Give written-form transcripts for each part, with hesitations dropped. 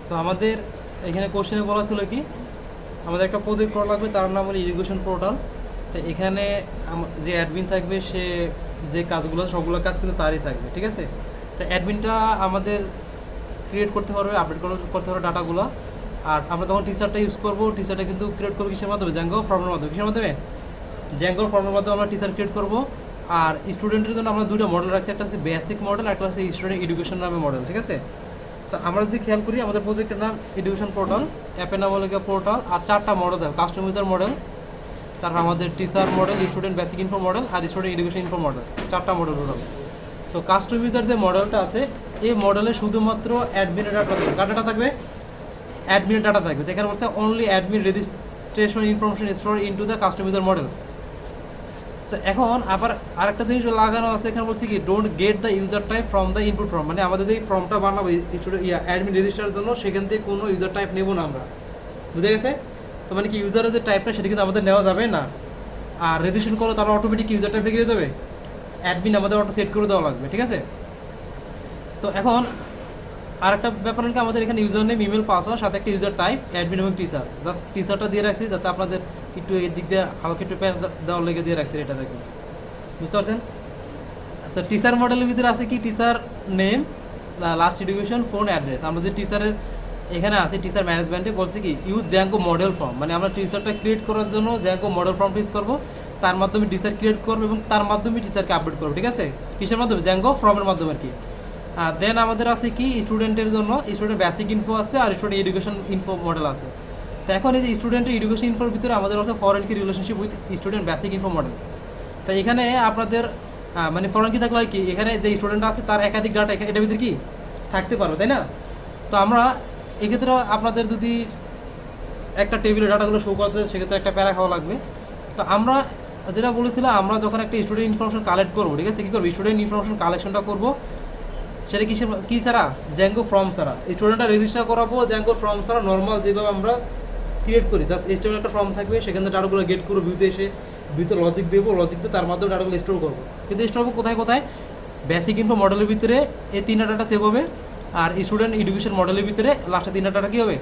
তো আমাদের এখানে কোশ্চেনে বলা ছিল কি, আমাদের একটা প্রজেক্ট করা লাগবে, তার নাম হলো ইরিগেশন পোর্টাল। তো এখানে যে অ্যাডমিন থাকবে সে যে কাজগুলো সবগুলো কাজ কিন্তু তারই থাকবে, ঠিক আছে। তো অ্যাডমিনটা আমাদের ক্রিয়েট করতে পারবে, আপডেট করতে পারবে ডাটাগুলো। আর আমরা যখন টিচারটা ইউজ করবো, টিচারটা কিন্তু ক্রিয়েট করবো কিসের মাধ্যমে? জ্যাঙ্গো ফর্মের মাধ্যমে। কিসের মাধ্যমে? জ্যাঙ্গো ফর্মের মাধ্যমে আমরা টিচার ক্রিয়েট করবো। আর স্টুডেন্টের জন্য আমরা দুটো মডেল রাখছি, একটা হচ্ছে বেসিক মডেল, একটা হচ্ছে স্টুডেন্ট এডুকেশন নামে মডেল, ঠিক আছে। তো আমরা যদি খেয়াল করি, আমাদের প্রজেক্টের নাম এডুকেশন পোর্টাল, অ্যাপের নাম হলো পোর্টাল, আর 4টা মডেল দেয়, কাস্টমাইজার মডেল, তারপর আমাদের teacher model, student basic info model, আর স্টুডেন্ট এডুকেশন ইনফো মডেল, 4টা মডেল হলো। তো কাস্টমাইজার যে মডেলটা আছে, এই মডেলে শুধুমাত্র অ্যাডমিনের ডাটা থাকবে। কার ডাটা থাকবে? অ্যাডমিনের ডাটা থাকবে। তো এখানে বলছে only admin registration information store into the customiser model. তো এখন আবার আরেকটা জিনিস লাগানো আছে, এখানে বলছি কি, don't get the user type from the input form, মানে আমাদের যে ফর্মটা বানাবো স্টুডেন্ট অ্যাডমিন রেজিস্টারের জন্য, সেখান থেকে কোনো ইউজার টাইপ নেবো না আমরা, বুঝে গেছে? তো মানে কি, ইউজারের যে টাইপটা সেটা কিন্তু আমাদের নেওয়া যাবে না। আর রেজিস্ট্রেশন করলে তারা অটোমেটিক ইউজার টাইপ হয়ে যাবে, অ্যাডমিন আমাদের অটো সেট করে দেওয়া লাগবে, ঠিক আছে। তো এখন আরেকটা ব্যাপার হলো আমাদের এখানে ইউজার নেম, ইমেল, পাসওয়ার্ড, সাথে একটা ইউজার টাইপ, অ্যাডমিন এবং টিচার। জাস্ট টিচারটা দিয়ে রাখছি যাতে আপনাদের একটু এই দিক দিয়ে হালকা একটু প্যাচ দেওয়ার লেগে দিয়ে রাখছি এটা দেখুন, বুঝতে পারছেন? তো টিচার মডেলের ভিতরে আছে কি, teacher name, last education, phone, address. আমরা যে টিচারের এখানে আছি, টিচার ম্যানেজমেন্টে বলছি কি, ইউজ জ্যাঙ্গো মডেল ফর্ম, মানে আমরা টিচারটা ক্রিয়েট করার জন্য জ্যাঙ্গো মডেল ফর্মটা ইউজ করবো, তার মাধ্যমে টিচার ক্রিয়েট করবো এবং তার মাধ্যমে টিচারকে আপডেট করবো, ঠিক আছে। কিসের মাধ্যমে? জ্যাঙ্গো ফর্মের মাধ্যমে আর কি। দেন আমাদের আছে কি, স্টুডেন্টের জন্য স্টুডেন্ট বেসিক ইনফো আছে, আর স্টুডেন্ট এডুকেশন ইনফো মডেল আছে। তো এখন এই যে স্টুডেন্টের এডুকেশন ইনফোর ভিতরে আমাদের আছে ফরেন কি relationship with student basic info model. তাই এখানে আপনাদের মানে ফরেন কি থাকলে হয় কি, এখানে যে স্টুডেন্ট আছে তার একাধিক ডাটা এটার ভিতরে কি থাকতে পারবে, তাই না? তো আমরা এক্ষেত্রে আপনাদের যদি একটা টেবিলের ডাটাগুলো শো করতে, সেক্ষেত্রে একটা প্যারা খাওয়া লাগবে। তো আমরা যেটা বলেছিলাম, আমরা যখন একটা স্টুডেন্ট ইনফরমেশন কালেক্ট করবো, ঠিক আছে, কী করবো? স্টুডেন্ট ইনফরমেশন কালেকশনটা করবো, সেটা কিসের কী ছাড়া? জ্যাঙ্গো ফর্ম ছাড়া। স্টুডেন্টটা রেজিস্টার করাবো জ্যাঙ্গো ফর্ম ছাড়া, নর্মাল যেভাবে আমরা ক্রিয়েট করি, জাস্ট এইচটিএমএল একটা ফর্ম থাকবে, সেখানে ডাটাগুলো গেট করবো, ভিউতে এসে ভিউতে লজিক দেবো, লজিক দিয়ে তার মাধ্যমে ডাটাগুলো স্টোর করবো। কিন্তু স্টোর করবো কোথায় কোথায়? বেসিক ইনফো মডেলের ভিতরে এই 3টা ডাটা সেভ হবে, আর স্টুডেন্ট এডুকেশন মডেলের ভিতরে লাস্টে 3টা ডাটা কী হবে?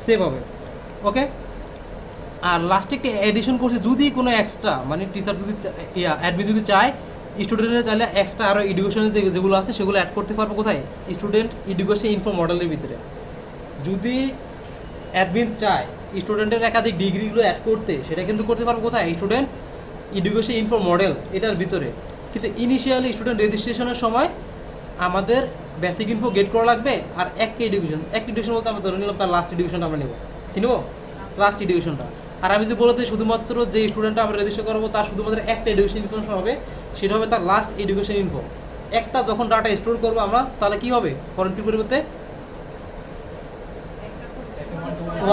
সেভ হবে, ওকে। আর লাস্টে একটা এডিশন করছে, যদি কোনো এক্সট্রা মানে টিচার যদি অ্যাডমিন যদি চায়, স্টুডেন্টের চাইলে এক্সট্রা আরও এডুকেশনের যেগুলো আছে সেগুলো অ্যাড করতে পারবো কোথায়? স্টুডেন্ট এডুকেশন ইনফো মডেলের ভিতরে। যদি অ্যাডমিন চায় স্টুডেন্টের একাধিক ডিগ্রিগুলো অ্যাড করতে, সেটা কিন্তু করতে পারবো কোথায়? স্টুডেন্ট এডুকেশন ইনফো মডেল এটার ভিতরে। কিন্তু ইনিশিয়ালি স্টুডেন্ট রেজিস্ট্রেশনের সময় আমাদের বেসিক ইনফো গেট করা লাগবে, আর একটা এডুকেশন বলতে আমরা ধরে নিলাম তার লাস্ট এডুকেশনটা আমরা নেবো, কি নেবো? লাস্ট এডুকেশনটা। আর আমি যদি বলতে শুধুমাত্র যে স্টুডেন্টটা আমরা রেজিস্টার করবো তার শুধুমাত্র একটা এডুকেশন ইনফরমেশন হবে, সেটা হবে তার লাস্ট এডুকেশন ইনফো। একটা যখন ডাটা স্টোর করবো আমরা, তাহলে কী হবে? ফরেন কির পরিবর্তে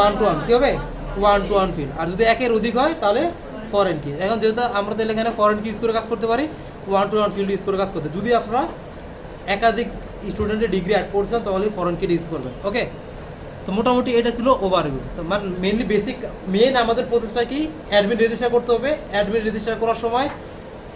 1-to-1 কী হবে? 1-to-1 feel. আর যদি একের অধিক হয় তাহলে ফরেন কি। এখন যেহেতু আমরা তাহলে এখানে ফরেন কি ইউজ করে কাজ করতে পারি, 1-to-1 ফিল্ড ইউজ করে কাজ করতে। যদি আপনারা একাধিক স্টুডেন্টের ডিগ্রি অ্যাড করছেন তাহলে ফরেন কিড ইউজ করবেন, ওকে। তো মোটামুটি এটা ছিল ওভারভিউ। তো মানে মেনলি মেন আমাদের প্রসেসটা কি, অ্যাডমিন রেজিস্টার করতে হবে। অ্যাডমিন রেজিস্টার করার সময়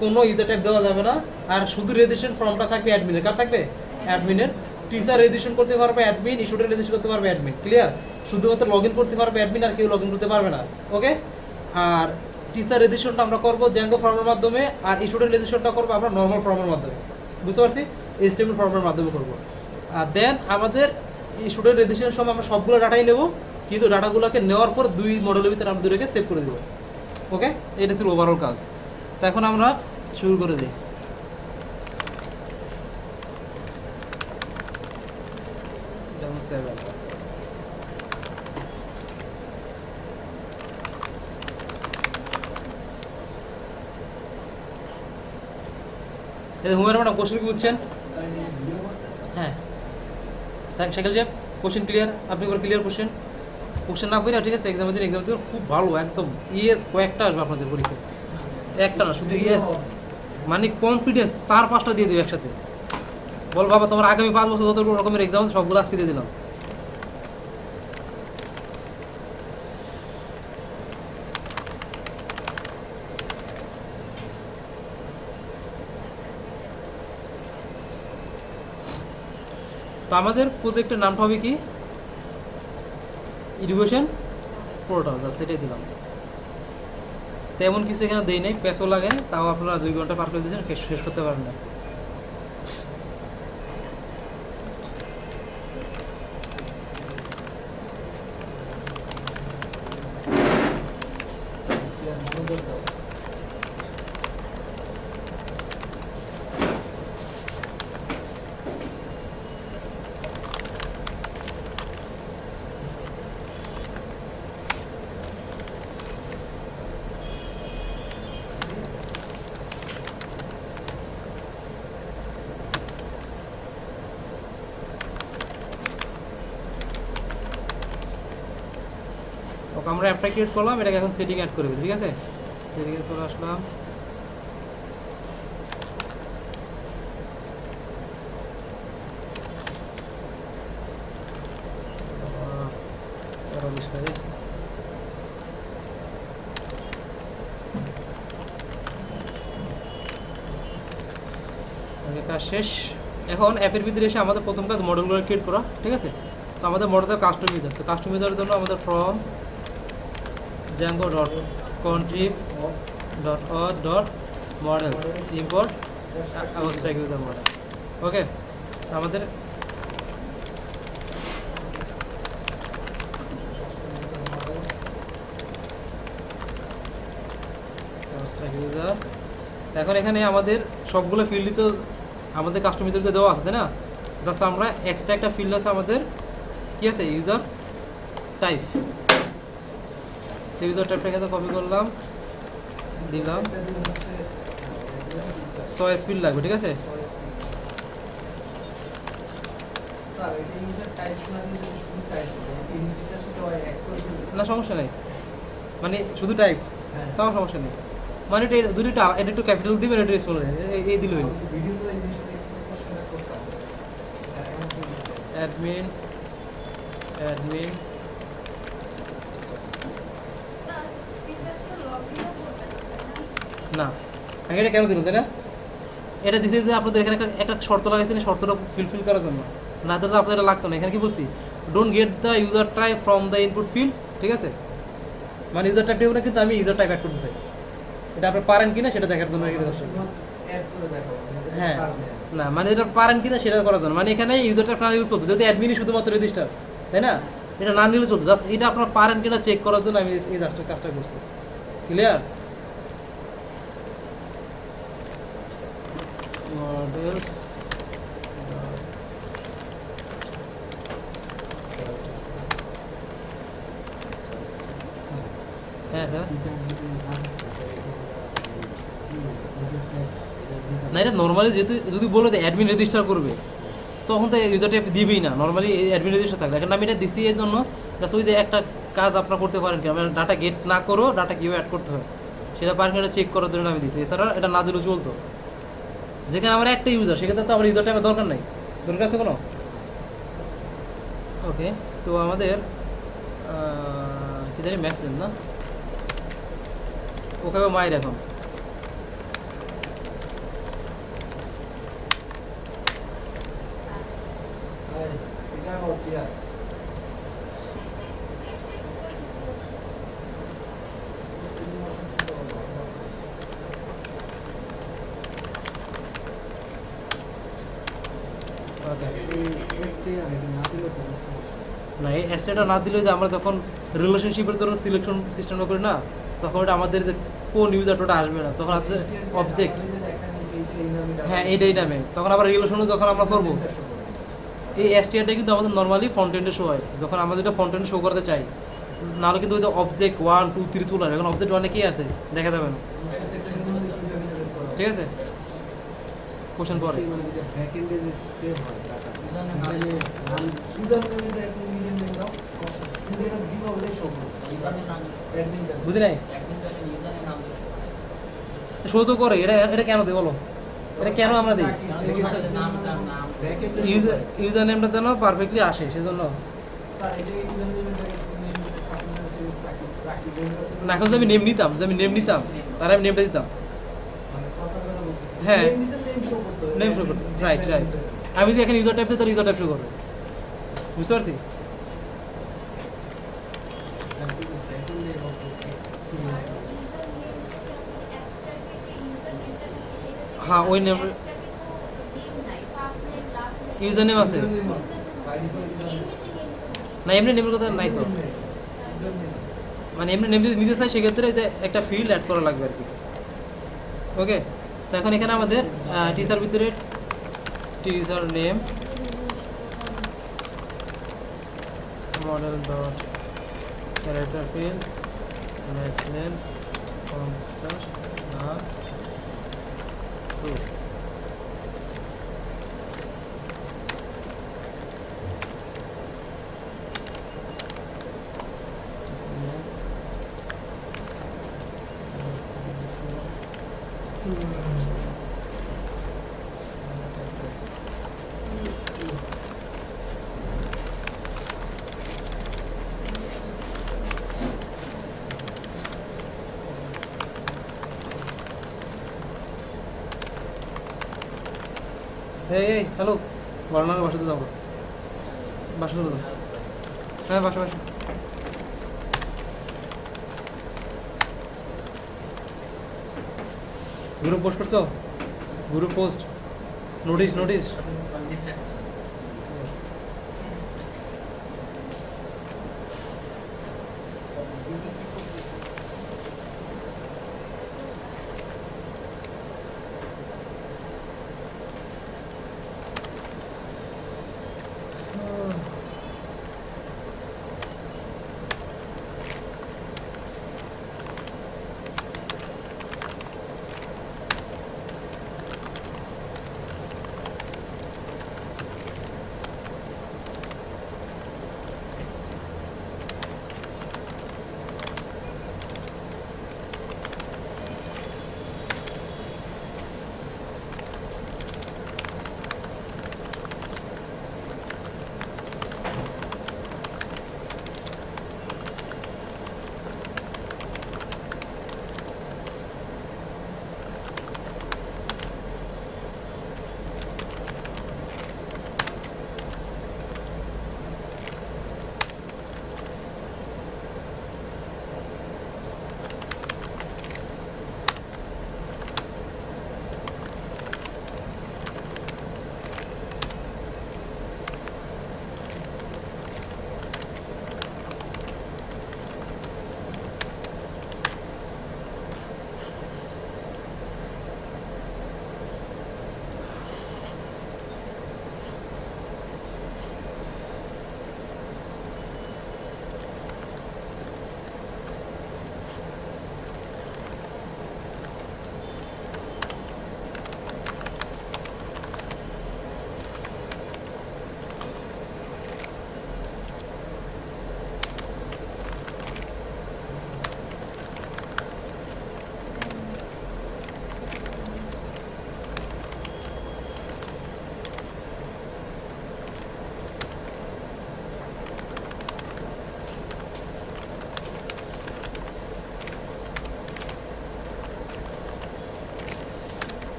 কোনো ইউজার টাইপ দেওয়া যাবে না, আর শুধু রেজিস্ট্রেশন ফর্মটা থাকবে অ্যাডমিনের। কার থাকবে? অ্যাডমিনের। টিচার রেজিস্ট্রেশন করতে পারবে অ্যাডমিন, স্টুডেন্ট রেজিস্ট্রেশন করতে পারবে অ্যাডমিন, ক্লিয়ার? শুধুমাত্র লগ ইন করতে পারবে অ্যাডমিন, আর কেউ লগ ইন করতে পারবে না, ওকে। আর টিচার রেজিস্ট্রেশনটা আমরা করবো জ্যাঙ্গো ফর্মের মাধ্যমে, আর স্টুডেন্ট রেজিস্ট্রেশনটা করবো আমরা নর্মাল ফর্মের মাধ্যমে, বুঝতে পারছি? এইচটিএমএল ফর্মের মাধ্যমে করবো। আর দেন আমাদের স্টুডেন্ট রেজিস্ট্রেশনের সময় আমরা সবগুলো ডাটাই নেবো, কিন্তু ডাটাগুলোকে নেওয়ার পর 2 মডেলের ভিতরে আমরা দুটোকে সেভ করে দেবো, ওকে। এটা ছিল ওভারঅল কাজ। তো এখন আমরা শুরু করে দিই। হুমায়ুন ম্যাডাম কোশ্চেন কি বুঝছেন? হ্যাঁ সাইকেল জ্যাপ, কোশ্চেন ক্লিয়ার? আপনি করে ক্লিয়ার কোশ্চেন না করে, ঠিক আছে, এক্সামের দিন খুব ভালো একদম ইয়েস কয়েকটা আসবে আপনাদের পরীক্ষা, একটা না শুধু ইয়েস, মানে কনফিডেন্স 4-5টা দিয়ে দেবে একসাথে। বল বাবা তোমার আগামী 5 বছর যত রকমের এক্সাম আছে সবগুলো আজকে দিয়ে দিলাম। তো আমাদের প্রজেক্টের নামটা হবে কি, ইরিগেশন পোর্টাল, জাস্ট সেটাই দিলাম। তেমন কিছু এখানে দেই নাই, প্যাচও লাগে না, তাও আপনারা 2 ঘন্টা পার করে দিয়েছেন, শেষ করতে পারেন না। ওকে, আমরা অ্যাপটা ক্রিয়েট করলাম, এটাকে এখন সেটিং অ্যাড করে দিই, ঠিক আছে? সেটিংয়ে চলে আসলাম। কাজ শেষ। এখন অ্যাপের ভিতরে এসে আমাদের প্রথম কাজ মডেলগুলো ক্রিয়েট করা, ঠিক আছে? তো আমাদের মডেলটা কাস্টমাইজার, তো কাস্টমাইজারের জন্য আমাদের from Django dot contrib dot auth dot models import abstract user model। ওকে, আমাদের abstract user। এখন এখানে আমাদের সবগুলো ফিল্ডই তো আমাদের কাস্টমাইজারতে দেওয়া আছে, তাই না? জাস্ট আমরা এক্সট্রা একটা ফিল্ড আছে আমাদের, কি আছে, ইউজার টাইপ। তো ইউজার টাইপটাকে তো কপি করলাম, দিলাম 6 স্পিড লাগবে, ঠিক আছে? না সমস্যা নেই, মানে শুধু টাইপ, তাও সমস্যা নেই। মানে এটা দুটো, এটা একটু ক্যাপিটাল দিবেন, এটা স্মল এই দিল অ্যাডমিন অ্যাডমিন না, আগে এটা কেন দিন, তাই না? এটা দিছে যে আপনাদের এখানে একটা শর্ত লাগাইছেন, শর্তটা ফিল করার জন্য, না তো আপনাদের এটা লাগতো না। এখানে কি বলছি, don't get the user type from the input field, ঠিক আছে? মানে ইউজার টাইপ নেব না, কিন্তু আমি ইউজার টাইপ অ্যাড করতে চাই, এটা আপনি পারেন কিনা সেটা দেখার জন্য। হ্যাঁ, না মানে এটা পারেন কিনা সেটা করার জন্য, মানে এখানে ইউজার টাইপ না নিলে চলতো, যদি অ্যাডমিনই শুধুমাত্র রেজিস্টার, তাই না? এটা না নিলে চলতো, জাস্ট এটা আপনারা পারেন কিনা চেক করার জন্য আমি এই কাজটা করছি। ক্লিয়ার? মডেলস হ্যাঁ স্যার, না এটা নর্মালি যেহেতু যদি বলে দেয় অ্যাডমিন রেজিস্টার করবে, তখন তো ইউজার টাইপ দিবেই না, নর্মালি অ্যাডমিন রেজিস্টার থাকবে। এখন আমি এটা দিছি এই জন্য ওই যে একটা কাজ আপনারা করতে পারেন কি, আমরা ডাটা গেট না করো ডাটা কীভাবে অ্যাড করতে হয় সেটা পারেন, এটা চেক করার জন্য আমি দিছি। এছাড়া এটা না দিলেও চলতো। যেখানে আমার একটা ইউজার, সেক্ষেত্রে তো আমার ইউজার টাইপের দরকার নাই, দরকার আছে কোনো? ওকে, তো আমাদের কি জানি ম্যাক্স নেন না, ওকে মায়ের এখন না, এই এসটিটা না দিলে যে আমরা যখন রিলেশনশিপের জন্য সিলেকশন সিস্টেমটা করি না, তখন ওটা আমাদের যে কোন ইউজার ওটা আসবে না, তখন আমাদের অবজেক্ট, হ্যাঁ এইটাই নামে, তখন আবার রিলেশনও যখন আমরা করবো, এই এসটিআরটা কিন্তু আমাদের নর্মালি ফ্রন্ট এন্ডে শো হয় যখন আমরা যেটা ফ্রন্ট এন্ডে শো করতে চাই। নাহলে কিন্তু ওই যে অবজেক্ট 1 2 3 চলে আসবে, এখন অবজেক্ট 1 কি আছে দেখা যাবে না, ঠিক আছে? কোশ্চেন পরে বুঝি নাই, শো তো করে, এটা এটা কেন দেয় বলো, এটা কেন আমরা দিই? ইউজার নেমটা যেন পারফেক্টলি আসে, সেজন্য। না, এখন যদি আমি নেম নিতাম তাহলে আমি নেমটা দিতাম। হ্যাঁ, নেম শো করতে, রাইট। আমি যদি এখানে ইউজার টাইপ দিই তাহলে ইউজার টাইপ শো করবে, বুঝতে পারছি? হ্যাঁ ওই নেম, ইউজার নেম আছে না, এমনি নেমের কথা নাই তো, মানে এমনি নেম যদি নিতে চাই সেক্ষেত্রে যে একটা ফিল্ড অ্যাড করা লাগবে আর কি। ওকে, তো এখন এখানে আমাদের টিচার ভিতরে teacher name model dot character field max name 50 না 2। এই হ্যালো, বর্ণার বাসাতে যাবো, বাসা চলে যাবো। হ্যাঁ বাসা বাসা। গ্রুপ পোস্ট করছো? গ্রুপ পোস্ট নোটিশ নোটিশ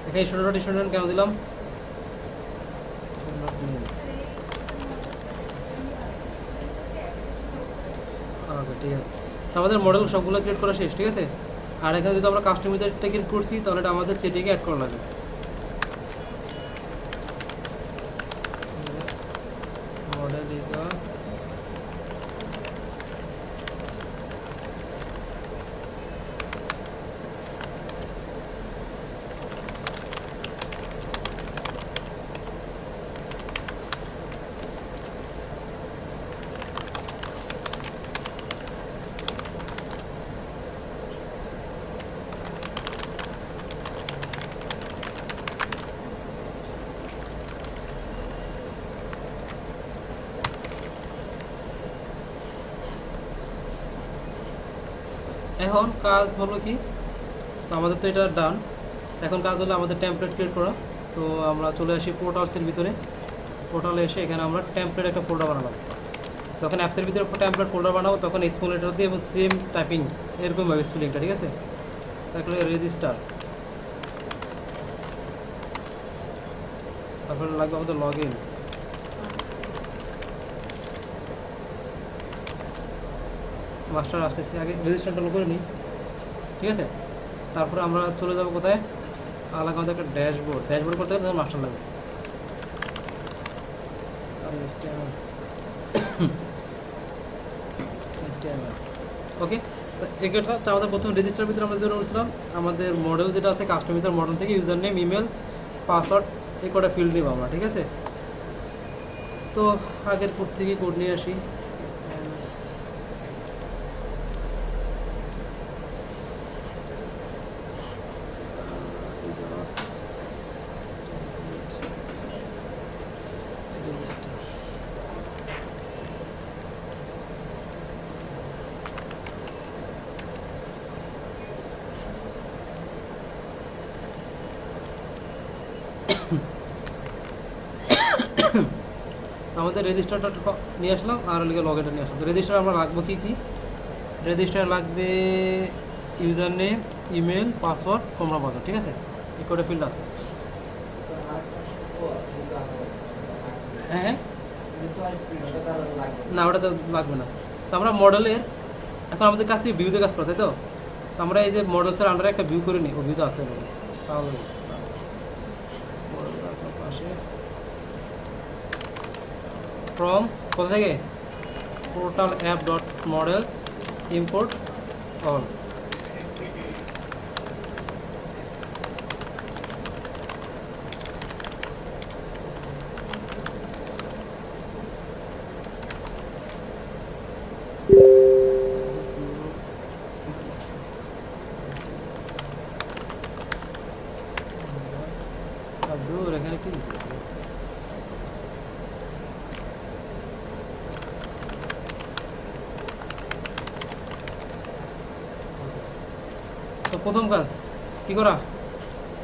এখানে স্টুডেন্ট স্টুডেন্ট কেন দিলাম? ওকে ঠিক আছে, তো আমাদের মডেল সবগুলো ক্রিয়েট করা শেষ, ঠিক আছে। আর এখানে যদি আমরা কাস্টমাইজারটা ক্রিয়েট করছি তাহলে এটা আমাদের সেটিংয়ে অ্যাড করা লাগে। মডেল এখন কাজ হলো কি, তো আমাদের তো এটা ডান। এখন কাজ হলো আমাদের টেমপ্লেট ক্রিয়েট করা। তো আমরা চলে আসি পোর্টালসের ভিতরে, পোর্টালে এসে এখানে আমরা টেমপ্লেট একটা ফোল্ডার বানালাম। তখন অ্যাপসের ভিতরে টেমপ্লেট ফোল্ডার বানাবো, তখন স্মল লেটার দিয়ে এবং সেম টাইপিং এরকমভাবে স্পেলিংটা, ঠিক আছে। তারপরে রেজিস্টার, তারপরে লাগবে আমাদের লগ ইন। মাস্টার আসতেছি, আগে রেজিস্টারটা করে নিই, ঠিক আছে। তারপরে আমরা চলে যাব কোথায়, আলাদা আমাদের একটা ড্যাশবোর্ড করতে গেলে তখন মাস্টার লাগবে। ওকে, তো এক্ষেত্রে আমাদের প্রথম রেজিস্টার ভিতরে আমরা যেটা বলছিলাম, আমাদের মডেল যেটা আছে কাস্টমাইজার মডেল থেকে ইউজার নেম, ইমেল, পাসওয়ার্ড এই কটা ফিল্ড নিব আমরা, ঠিক আছে। তো আগের কোড থেকে কোড নিয়ে আসি। আমাদের রেজিস্টারটা নিয়ে আসলাম আর লিগে লগ ইনটা নিয়ে আসলাম। তো রেজিস্টার আমরা রাখবো কি কি, রেজিস্টার লাগবে ইউজার নেম, ইমেল, পাসওয়ার্ড, তোমরা বাজার, ঠিক আছে। এই কোডে ফিল্ড আছে। হ্যাঁ না, ওটা তো লাগবে না। তো আমরা মডেলের এখন আমাদের কাছ থেকে ভিউতে কাজ করতে, তাই তো। তো আমরা এই যে মডেলসের আন্ডারে একটা ভিউ করে নিই, ও ভিউ তো আছে তাহলে পাশে ফ্রম কোথা থেকে, portal app dot models import all. দূর এখানে কি দিচ্ছে, তো প্রথম কাজ কি করা,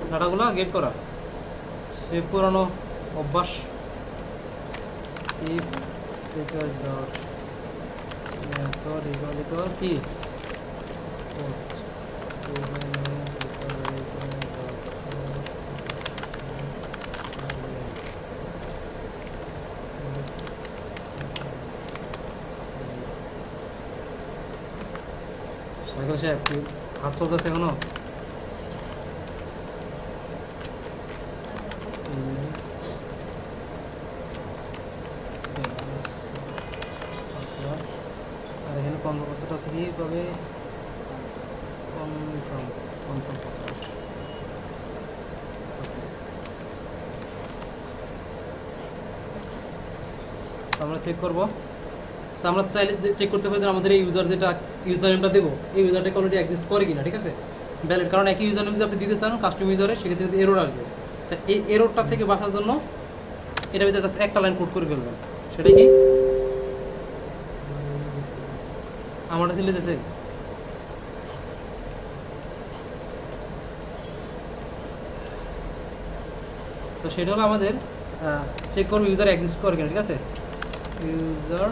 ডাটাগুলো গেট করা, সেভ করানো অভ্যাস। If request dot method equal কি পোস্ট সাইকেল সাহেব কি হাত চলতেছে এখনো? আর এখানে কনফার্ম পাসওয়ার্ড আছে, কীভাবে কনফার্ম পাসওয়ার্ড। আমরা চেক করব। তো আমরা চাইলে চেক করতে পারি যে আমাদের এই ইউজার যেটা ইউজার নেমটা দেবো, এই ইউজারটাকে অলরেডি এক্সিস্ট করে কিনা, ঠিক আছে। ভ্যালিড, কারণ একই ইউজার নেম যদি আপনি দিতে চান কাস্টম ইউজারে, সেক্ষেত্রে কিন্তু এরর আসবে। তা এই এররটা থেকে বাঁচার জন্য এটা ভিতরে জাস্ট একটা লাইন কোড করে ফেলবেন। সেটা কি আমারটা ছিল দিতেছে, তো সেটা হলো আমাদের চেক করবো ইউজার এক্সিস্ট করে কিনা, ঠিক আছে। User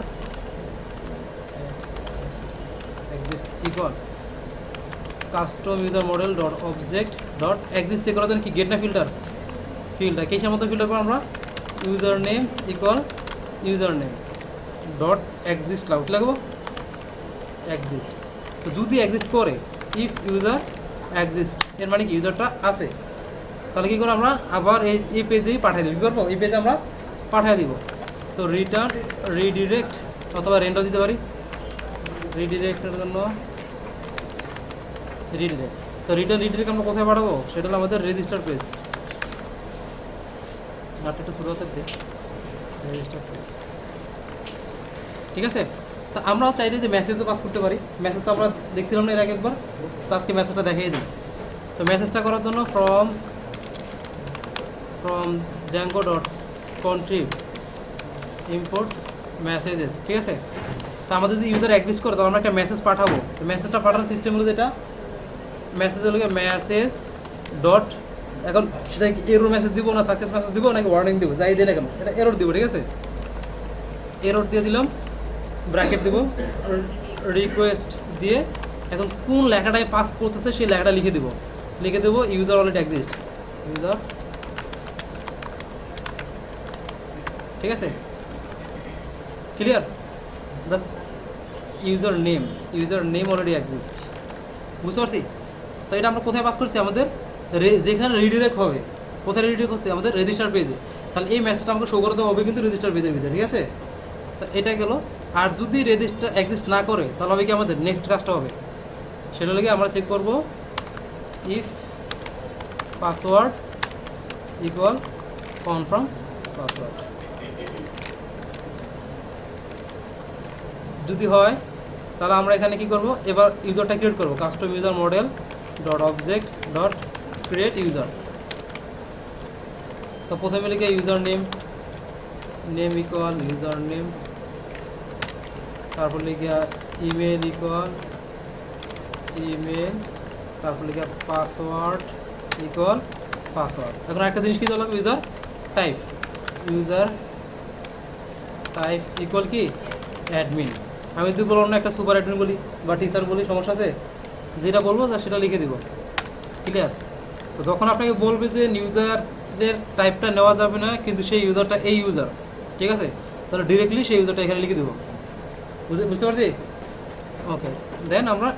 exist equal custom user model dot object dot exist check করার জন্য কি গেট না ফিল্টার, ফিল্টার কিসের মতো ফিল্টার করবো আমরা, user name equal user name dot exist লাগবো এক্সিস্ট। তো যদি এক্সিস্ট করে, ইফ ইউজার এক্সিস্ট এর মানে কি ইউজারটা আছে, তাহলে কী করবো আমরা আবার এই পেজেই পাঠিয়ে দেবো। কী করবো, এই পেজে আমরা পাঠিয়ে দিব। তো রিটার্ন রিডিরেক্ট অথবা রেন্ডার দিতে পারি, রিডিরেক্টের জন্য রিডিরেক্ট। তো রিডিরেক্ট আমরা কোথায় পাঠাবো, সেটা হলো আমাদের রেজিস্টার পেজ। নাটটা শুরু হতে রেজিস্টার পেজ, ঠিক আছে। তা আমরা চাইলে যে মেসেজও পাস করতে পারি, মেসেজ তো আমরা দেখছিলাম না এর আগে একবার, তো আজকে মেসেজটা দেখিয়ে দিই। তো মেসেজটা করার জন্য from Django dot contrib import messages, ঠিক আছে। তো আমাদের যদি ইউজার এক্সিস্ট করে তাহলে আমরা একটা মেসেজ পাঠাবো। তো মেসেজটা পাঠানোর সিস্টেম হলো যেটা, মেসেজ হলো মেসেজ ডট, এখন সেটা কি এরর মেসেজ দিব না সাকসেস মেসেজ দিব নাকি ওয়ার্নিং দিব, যাই দিই না কেন এটা এরর দিব, ঠিক আছে। এরর দিয়ে দিলাম, ব্র্যাকেট দেবো, রিকোয়েস্ট দিয়ে এখন কোন লেখাটায় পাস করতেছে সেই লেখাটা লিখে দেবো ইউজার অলরেডি এক্সিস্ট, ইউজার, ঠিক আছে, clear. Just user name already exist, বুঝতে পারছি। তো এটা আমরা কোথায় পাস করছি, আমাদের যেখানে রিডিরেক্ট হবে, কোথায় রিডিরেক্ট হচ্ছে আমাদের রেজিস্টার পেজে, তাহলে এই মেসেজটা আমাকে শো করতে হবে কিন্তু রেজিস্টার পেজের ভিতরে, ঠিক আছে। তো এটা গেল। আর যদি রেজিস্টার এক্সিস্ট না করে তাহলে হবে কি আমাদের নেক্সট কাজটা হবে, সেটা লেগে আমরা চেক করব if password equal confirm password, যদি হয় তাহলে আমরা এখানে কি করব, এবার ইউজারটা ক্রিয়েট করব, custom user model dot object dot create user. তো প্রথমে লিখে user name equal user name, তারপর লিখে ইমেল ইকুয়াল ইমেল, তারপর লিখে পাসওয়ার্ড ইকুয়াল পাসওয়ার্ড। এখন একটা জিনিস কি দেওয়া লাগবে, ইউজার টাইপ ইকুয়াল কি অ্যাডমিন। আমি যদি বললাম না একটা সুপার অ্যাডমিন বলি বা টিচার বলি, সমস্যা আছে, যেটা বলবো সেটা লিখে দিব, ক্লিয়ার। তো যখন আপনাকে বলবে যে ইউজারের টাইপটা নেওয়া যাবে না কিন্তু সেই ইউজারটা এই ইউজার, ঠিক আছে, তাহলে ডিরেক্টলি সেই ইউজারটা এখানে লিখে দেবো, বুঝতে পারছি। ওকে, দেন আমরা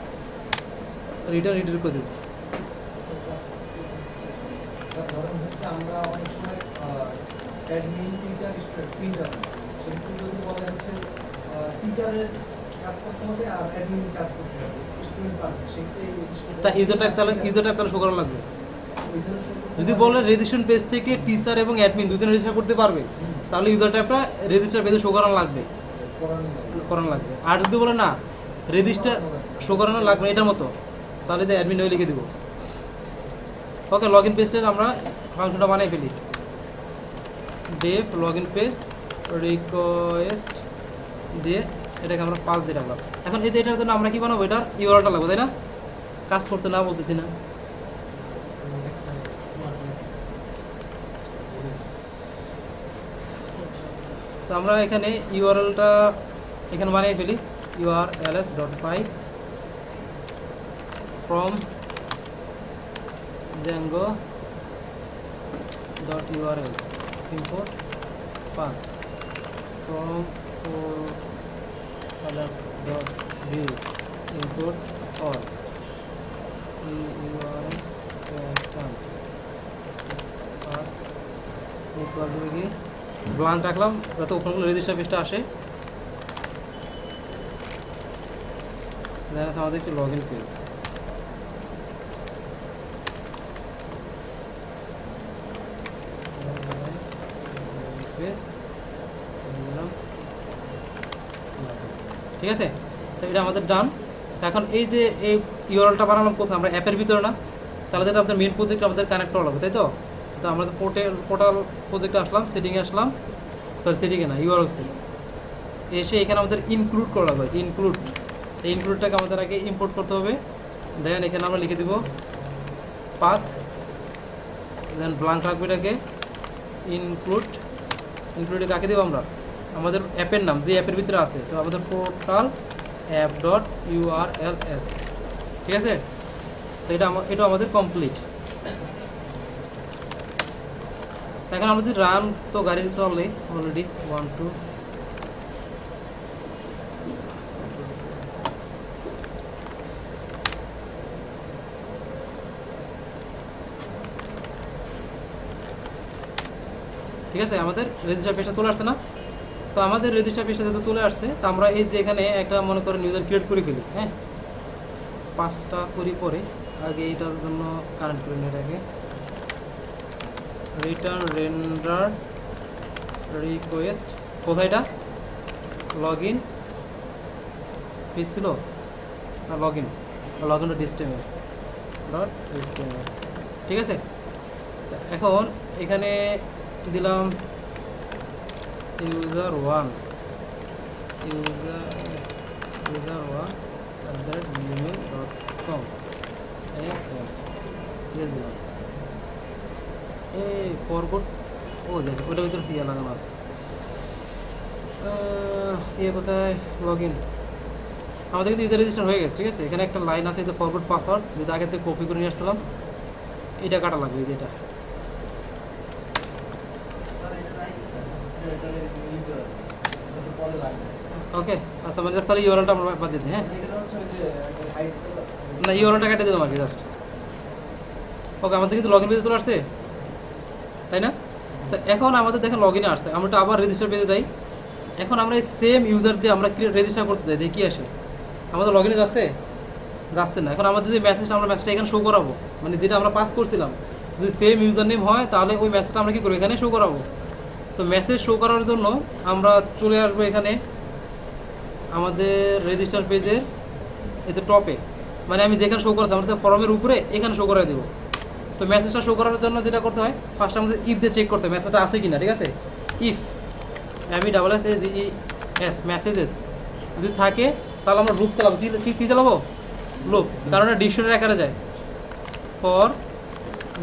রিটার্ন করে দেবো। ধরেন হচ্ছে আমরা অনেক সময় অ্যাডমিন টিচার স্টুডেন্ট সেক্ষেত্রে যদি বলা হচ্ছে টিচারের কাজ করতে হবে আর অ্যাডমিন কাজ করতে হবে, স্টুডেন্ট পারবে, সেক্ষেত্রে ইউজার টাইপ তাহলে শো করা লাগবে। যদি বলে রেজিস্ট্রেশন পেজ থেকে টিচার এবং অ্যাডমিন দুজনে রেজিস্টার করতে পারবে, তাহলে ইউজার টাইপটা রেজিস্টার পেজে শো করানো লাগবে। আর যদি বলে না রেজিস্টার শো করানো লাগবে এটার মতো, তাহলে অ্যাডমিন হয়ে লিখে দিব। ওকে, লগ ইন পেজটা আমরা ফাংশনটা বানিয়ে ফেলি, Dave log in page request দিয়ে এটাকে আমরা 5 দিয়ে রাখলাম। এখন এই যে এটার জন্য আমরা কি বানাবো, এটার ইউআরএলটা লাগবে, তাই না? কাজ করতে না বলতেছি না, তো আমরা এখানে ইউআরএলটা এখানে বানিয়ে ফেলি, urls.py from django.urls import path from product.views import all url pattern path equal to কি ব্ল্যাঙ্ক রাখলাম যাতে ওপেনগুলো রেজিস্টার পেজটা আসে। দেন আমাদের একটি লগ ইন পেজ, ঠিক আছে। তো এটা আমাদের ডান। তো এখন এই যে এই ইউআরএলটা বানালাম কোথায়, আমরা অ্যাপের ভিতরে না, তাহলে তো আমাদের মেন প্রজেক্ট আমাদের কানেক্ট করা লাগবে, তাই তো। তো আমরা পোর্টাল প্রজেক্টে আসলাম, সেটিংয়ে আসলাম, সেটিংয়ে না ইউআরএলসে এসে এখানে আমাদের ইনক্লুড করা লাগবে, এই ইনক্লুডটাকে আমাদের আগে ইম্পোর্ট করতে হবে। দেন এখানে আমরা লিখে দিব পাথ, দেন ব্ল্যাঙ্ক রাখবো এটাকে ইনক্লুডে কাকে দেবো আমরা, আমাদের অ্যাপের নাম যে অ্যাপের ভিতরে আছে, তো আমাদের পোর্টাল অ্যাপ ডট urls, ঠিক আছে। তো এটা আমাদের কমপ্লিট। এখন আমরা যদি রান, তো গাড়ি চলে অলরেডি 1 2, ঠিক আছে। আমাদের রেজিস্টার পেজটা চলে আসছে না, তো আমাদের রেজিস্টার পেজটা যেহেতু চলে আসছে, তো আমরা এই যে এখানে একটা মনে করেন ইউজার ক্রিয়েট করে ফেলি, হ্যাঁ 5টা করি, পরে আগে এটার জন্য কানেক্ট করে নিই এটাকে, রিটার্ন রেন্ডার রিকোয়েস্ট, কোথায় এটা লগ ইন পেজ ছিল না, লগ ইন ডট HTML, ঠিক আছে। তো এখন এখানে দিলাম user1@gmail.com দিলাম, এই ফরগট, ও দেখ ওটার ভিতরে লাগানো আছে, ইয়ে কোথায় লগ ইন, আমাদের কিন্তু ইউজার রেজিস্টার হয়ে গেছে, ঠিক আছে। এখানে একটা লাইন আছে যে ফরগট পাসওয়ার্ড, যেটা আগে থেকে কপি করে নিয়ে আসছিলাম, এটা কাটা লাগবে যেটা। স্যার এটা নাই এটা ই করে এটা তো পরে লাগবে ওকে আচ্ছা, মানে জাস্ট তাহলে ইউআরএলটা আমরা বাদ দিতে, হ্যাঁ এটা হচ্ছে ওই যে হাইড না ইউআরএলটা কেটে দিলাম আর কি জাস্ট। ওকে আমাদের কিন্তু লগ ইন পেজে চলে আসছে, তাই না? তো এখন আমাদের দেখেন লগ ইনে আসছে, আমরা একটু আবার রেজিস্টার পেজে যাই। এখন আমরা এই সেম ইউজার দিয়ে আমরা রেজিস্টার করতে যাই, দেখি কি আসে। আমাদের লগ ইনে যাচ্ছে, যাচ্ছে না। এখন আমাদের যে মেসেজটা, আমরা মেসেজটা এখানে শো করাবো, মানে যেটা আমরা পাস করছিলাম, যদি সেম ইউজার নেম হয় তাহলে ওই মেসেজটা আমরা কী করবো, এখানে শো করাবো। তো মেসেজ শো করার জন্য আমরা চলে আসবো এখানে আমাদের রেজিস্টার পেজের এতে টপে, মানে আমি যেখানে শো করাচ্ছি আমাদের ফর্মের উপরে এখানে শো করে দেবো। তো মেসেজটা শো করার জন্য যেটা করতে হয়, ফার্স্ট আমাদের ইফ দিয়ে চেক করতে হয় মেসেজটা আছে কি না, ঠিক আছে। ইফ MESSAGES মেসেজেস যদি থাকে তাহলে আমরা লুপ চালাবো। কী চালাবো? লুপ, কারণ এটা ডিকশনারি আকারে যায়। ফর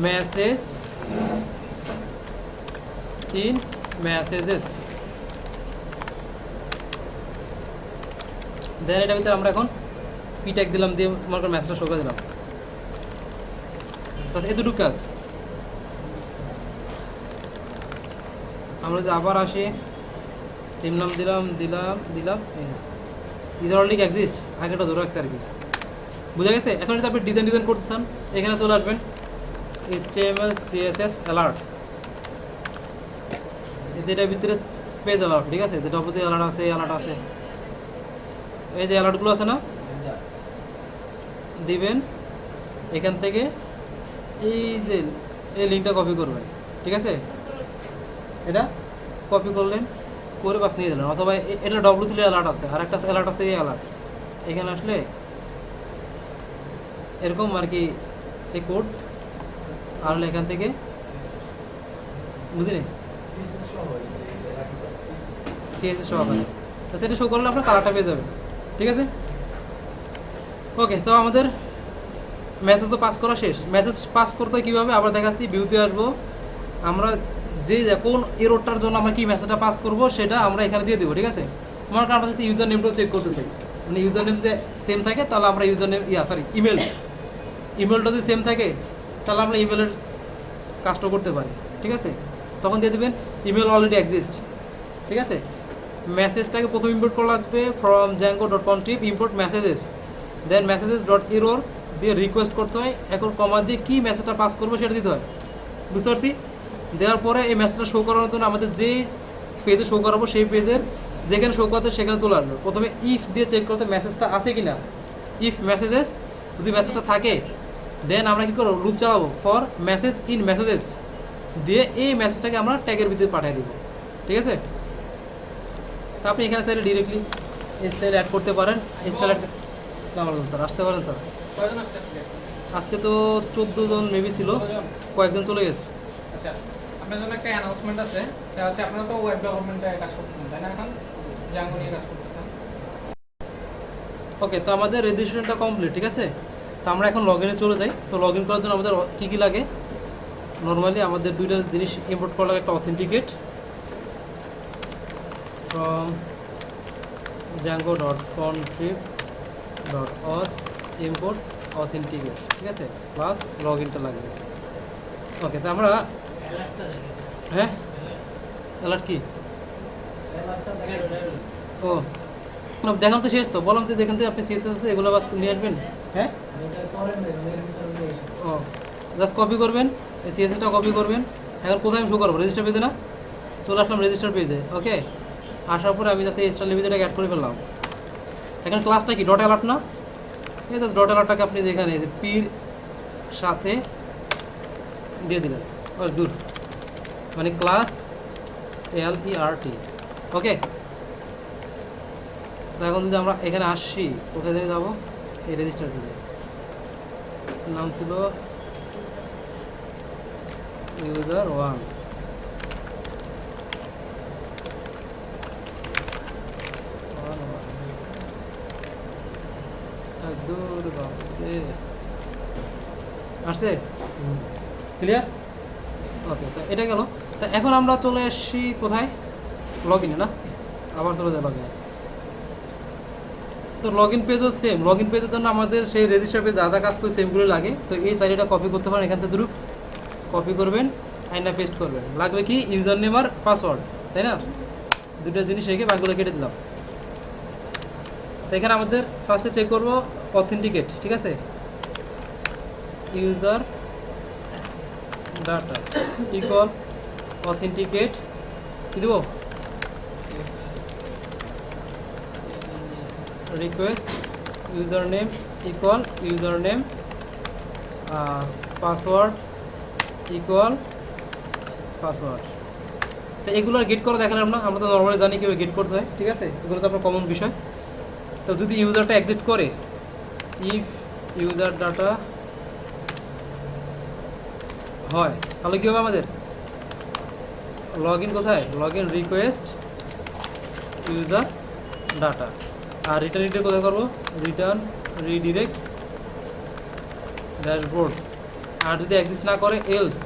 মেসেজ ইন মেসেজেস, দেন এটার ভিতরে আমরা এখন পি ট্যাগ দিলাম, দিয়ে মনে করেন মেসেজটা শো করে দিলাম। বাস এতটুকু কাজ। আমরা যদি আবার আসি, সেম নাম দিলাম ইজ অলরেডি এক্সিস্ট, আগেটা ধরে রাখছে আর কি, বুঝা গেছে। এখন যদি আপনি ডিজাইন করতে চান, এখানে চলে আসবেন HTML CSS অ্যালার্ট, এটার ভিতরে পেয়ে যাবেন আপনি, ঠিক আছে। যে ডব্লিউতে অ্যালার্ট আছে, অ্যালার্ট আছে, এই যে অ্যালার্টগুলো আছে না, দিবেন এখান থেকে। এই যে এই লিঙ্কটা কপি করবেন, ঠিক আছে। এটা কপি করলেন, করে বাস নিয়ে দিলেন। অথবা এটা ডব্লিউ3 অ্যালার্ট আছে, আর একটা অ্যালার্ট আছে এই অ্যালার্ট, এখানে আসলে এরকম আর কি এই কোড, আর হলে এখান থেকে বুঝলেন সিএসএস সহ এই যে সিএসএস সহকারে, তো সেটা শো করলে আপনার কালারটা পেয়ে যাবে, ঠিক আছে। ওকে, তো আমাদের মেসেজও পাস করা শেষ। মেসেজ পাস করতে হয় কীভাবে আবার দেখাচ্ছি, ভিউতে আসবো। আমরা যে কোন এররটার জন্য আমরা কি মেসেজটা পাস করবো সেটা আমরা এখানে দিয়ে দেবো, ঠিক আছে। মনে করেন আমরা যদি ইউজার নেমটাও চেক করতে চাই, মানে ইউজার নেম যদি সেম থাকে তাহলে আমরা ইউজার নেম ইমেলটা যদি সেম থাকে তাহলে আমরা ইমেলের কাজটা করতে পারি, ঠিক আছে। তখন দিয়ে দেবেন ইমেল অলরেডি এক্সিস্ট, ঠিক আছে। মেসেজটাকে প্রথম ইম্পোর্ট করা লাগবে from django.contrib import messages, then messages.error দিয়ে রিকোয়েস্ট করতে হয়, এখন কমা দিয়ে কী মেসেজটা পাস করবো সেটা দিতে হয়, বুঝতে পারছি। দেওয়ার পরে এই মেসেজটা শো করানোর জন্য আমাদের যে পেজে শো করাবো সেই পেজের যেখানে শো করতে সেখানে চলে আসবে। প্রথমে ইফ দিয়ে চেক করতে মেসেজটা আছে কি না, ইফ মেসেজেস যদি মেসেজটা থাকে দেন আমরা কী করবো, লুপ চালাবো ফর মেসেজ ইন মেসেজেস দিয়ে এই মেসেজটাকে আমরা ট্যাগের ভিতরে পাঠিয়ে দেবো, ঠিক আছে। তা আপনি এখানে চাইলে ডিরেক্টলি স্টাইল অ্যাড করতে পারেন। স্টাইল অ্যাড, আসসালামু আলাইকুম স্যার, আসতে পারেন স্যার। আজকে তো 14 জন মেবি ছিল, কয়েকজন চলে গেছে। আচ্ছা, আপনার জন্য একটা অ্যানাউন্সমেন্ট আছে, সেটা হচ্ছে আপনারা তো ওয়েব ডেভেলপমেন্টে কাজ করতেছেন, তাই না? এখন জাঙ্গো নিয়ে কাজ করতেছেন। ওকে, তো আমাদের রেজিস্ট্রেশনটা কমপ্লিট, ঠিক আছে। তো আমরা এখন লগ ইনে চলে যাই। তো লগ ইন করার জন্য আমাদের কী কী লাগে, নর্মালি আমাদের দুইটা জিনিস ইম্পোর্ট করা লাগে। একটা authenticate from django.contrib.auth import authenticate, ঠিক আছে, প্লাস লগ ইনটা লাগবে। ওকে, তো আমরা হ্যাঁ অ্যালার্ট কি অ্যালার্টটা দেখাচ্ছি ও না, দেখানো তো শেষ। তো বললাম তো যেখান থেকে আপনি সিএসএস আছে এগুলো বাস নিয়ে আসবেন, হ্যাঁ। এটা করেন না, এর ভিতরে নিয়ে এসে ও জাস্ট কপি করবেন, এই সিএসএসটা কপি করবেন। এখন কোথায় আমি শো করবো, রেজিস্টার পেজে না, চলে আসলাম রেজিস্টার পেজে। ওকে, আসার পরে আমি জাস্ট এই স্টাইল লিমিটেডটাকে অ্যাড করে ফেললাম। এখন ক্লাসটা কি ডট অ্যালার্ট না, এই জাস্ট ডট অ্যালার্টটাকে আপনি যেখানে পির সাথে দিয়ে দিলেন, বাস দূর, মানে ক্লাস LERT। ওকে, তো এখন যদি আমরা এখানে আসি, কোথায় জানি যাবো, এই রেজিস্টার পেজে নাম ছিল user1, দূর বাপরে আসছে, ক্লিয়ার। ওকে, তো এটা গেল। তা এখন আমরা চলে আসছি কোথায়, লগ ইনে না। আবার চলে যায় লগইনে। তো লগ ইন পেজও সেম, লগ ইন পেজের জন্য আমাদের সেই রেজিস্টার পেজ যা যা কাজ করে সেমগুলো লাগে। তো এই চাইলেটা কপি করতে পারেন, এখান থেকে দ্রুপ কপি করবেন, আইনা পেস্ট করবেন। লাগবে কি ইউজার নেম আর পাসওয়ার্ড, তাই না? দুটো জিনিস রেখে বাকিগুলো কেটে দিলাম। তো এখানে আমাদের ফার্স্টে চেক করবো অথেন্টিকেট, ঠিক আছে? ইউজার ডাটা ইকুয়াল অথেন্টিকেট কি দেবো, request user name equal user name, আর পাসওয়ার্ড ইকুয়াল পাসওয়ার্ড। তো এগুলো আর গেট করা দেখালাম না, আমরা তো নর্মালি জানি কীভাবে গেট করতে হয়, ঠিক আছে? এগুলো তো আপনার কমন বিষয়। তো যদি ইউজারটা এক্সিট করে, ইফ ইউজার ডাটা হয়, তাহলে কী হবে আমাদের লগ ইন কোথায়, log in request user data. আর রিটার্ন রিডাইরেক্ট কোথায় করবো, রিটার্ন রিডিরেক্ট ড্যাশবোর্ড। আর যদি এক্সিস্ট না করে এলস,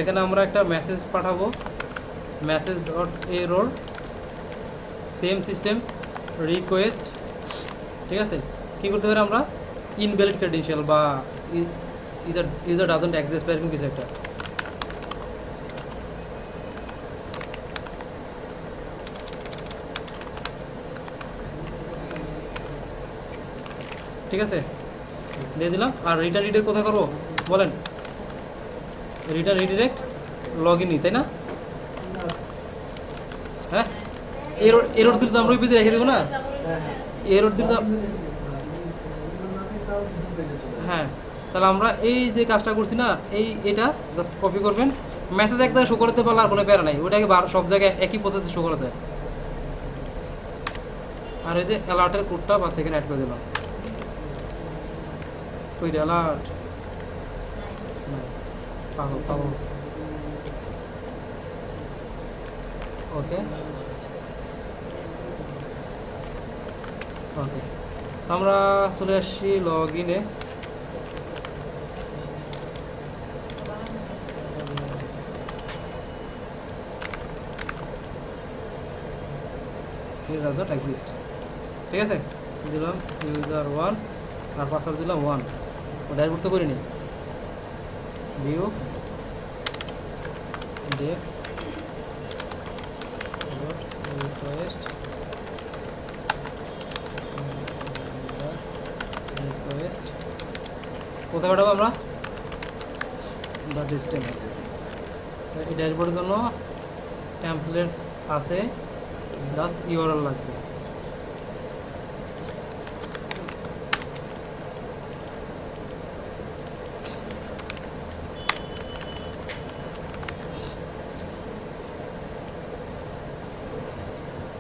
এখানে আমরা একটা মেসেজ পাঠাবো, message dot error, same system request, ঠিক আছে? কী করতে পারি আমরা, ইনভ্যালিড ক্রেডেনশিয়াল বা ইউজার ডাজন্ট এক্সিস্ট বা এরকম কিছু একটা। ঠিক আছে, দিয়ে দিলাম। আর রিটার্ন রিডাইরেক্ট কোথায় করবো বলেন, রিটার্ন রিডাইরেক্ট লগ ইনই, তাই না? হ্যাঁ, এরর এরর দিলে তো আমরা ওই পেজে রেখে দেবো না, এরর দিলে তো হ্যাঁ। তাহলে আমরা এই যে কাজটা করছি না, এটা জাস্ট কপি করবেন, মেসেজ এক জায়গায় শো করতে পারলে আর কোনো প্যারা নাই, ওটাকে সব জায়গায় একই প্রসেসে শো করা যায়। আর এই যে অ্যালার্টের কোডটা বাস এখানে অ্যাড করে দিলাম, ওই অ্যালার্ট পাবো পাবো। ওকে ওকে, আমরা চলে আসছি লগ ইনে। does not exist, ঠিক আছে? দিলাম ইউজার 1 আর পাসওয়ার্ড দিলাম 1, ও ড্যাশবোর্ড তো করে নিই। View def dot request request কোথায় পাঠাবো আমরা, ডট HTML। এই ড্যাশবোর্ডের জন্য টেমপ্লেট আছে, জাস্ট ইউআরএল লাগবে।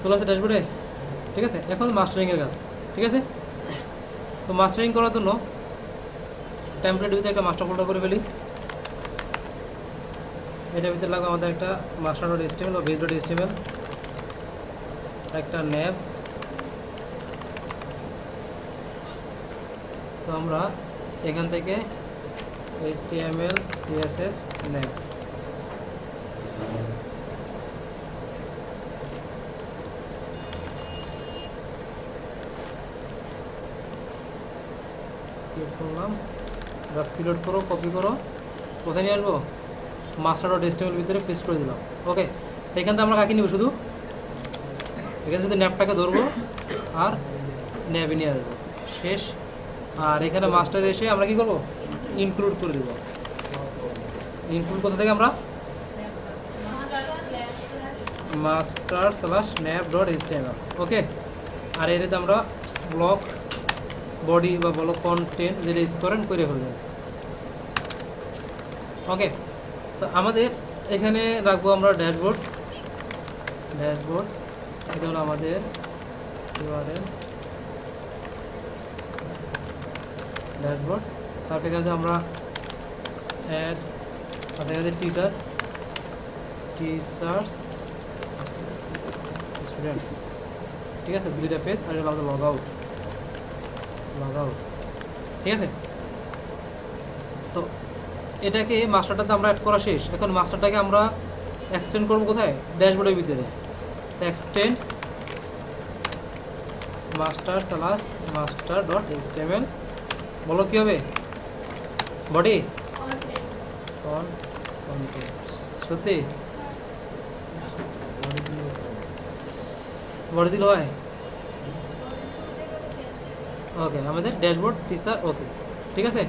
চলে আসছে ড্যাশবোর্ডে, ঠিক আছে? এখন মাস্টারিংয়ের কাজ, ঠিক আছে? তো মাস্টারিং করার জন্য টেমপ্লেটের ভিতরে একটা মাস্টার ফোল্ডার করে ফেলি। এটার ভিতরে লাগবে আমাদের একটা মাস্টার ডট HTML বা বেস ডট HTML, একটা ন্যাব। তো আমরা এখান থেকে HTML CSS ন্যাব, ক্লিক করলাম, জাস্ট সিলেক্ট করো, কপি করো, কোথায় নিয়ে আসবো, মাস্টার ডট HTML ভিতরে পেস্ট করে দিলাম। ওকে, তো এখান থেকে আমরা কাকে নিব, শুধু এখানে শুধু ন্যাবটাকে ধরবো আর ন্যাবে নিয়ে আসবো, শেষ। আর এখানে মাস্টার এসে আমরা কি করব, ইনক্লুড করে দেবো। ইনক্লুড কোথা থেকে আমরা, মাস্টার স্ল্যাশ ন্যাব ডট HTML। ওকে, আর এটাতে আমরা ব্লক বডি বা ব্লক কন্টেন্ট যেটা স্টোরেন্ট করে ফেলবেন। ওকে, তো আমাদের এখানে রাখবো আমরা ড্যাশবোর্ড। ড্যাশবোর্ড এটা হলো আমাদের ইউআরএল ড্যাশবোর্ড। তারপরে এখানে আমরা অ্যাড, আচ্ছা এখানে টিচার্স স্টুডেন্টস, ঠিক আছে? দুইটা পেজ। আর এটা আমাদের লগ আউট, ঠিক আছে? তো এটাকে মাস্টারটাতে আমরা অ্যাড করা শেষ। এখন মাস্টারটাকে আমরা এক্সটেন্ড করবো কোথায়, ড্যাশবোর্ডের ভিতরে। তো extend master slash master dot HTML, বলো কী হবে, বডি অন কন্টেন্ট। সত্যি বডি দিল হয়, ওকে আমাদের ড্যাশবোর্ড টিচার, ওকে ঠিক আছে।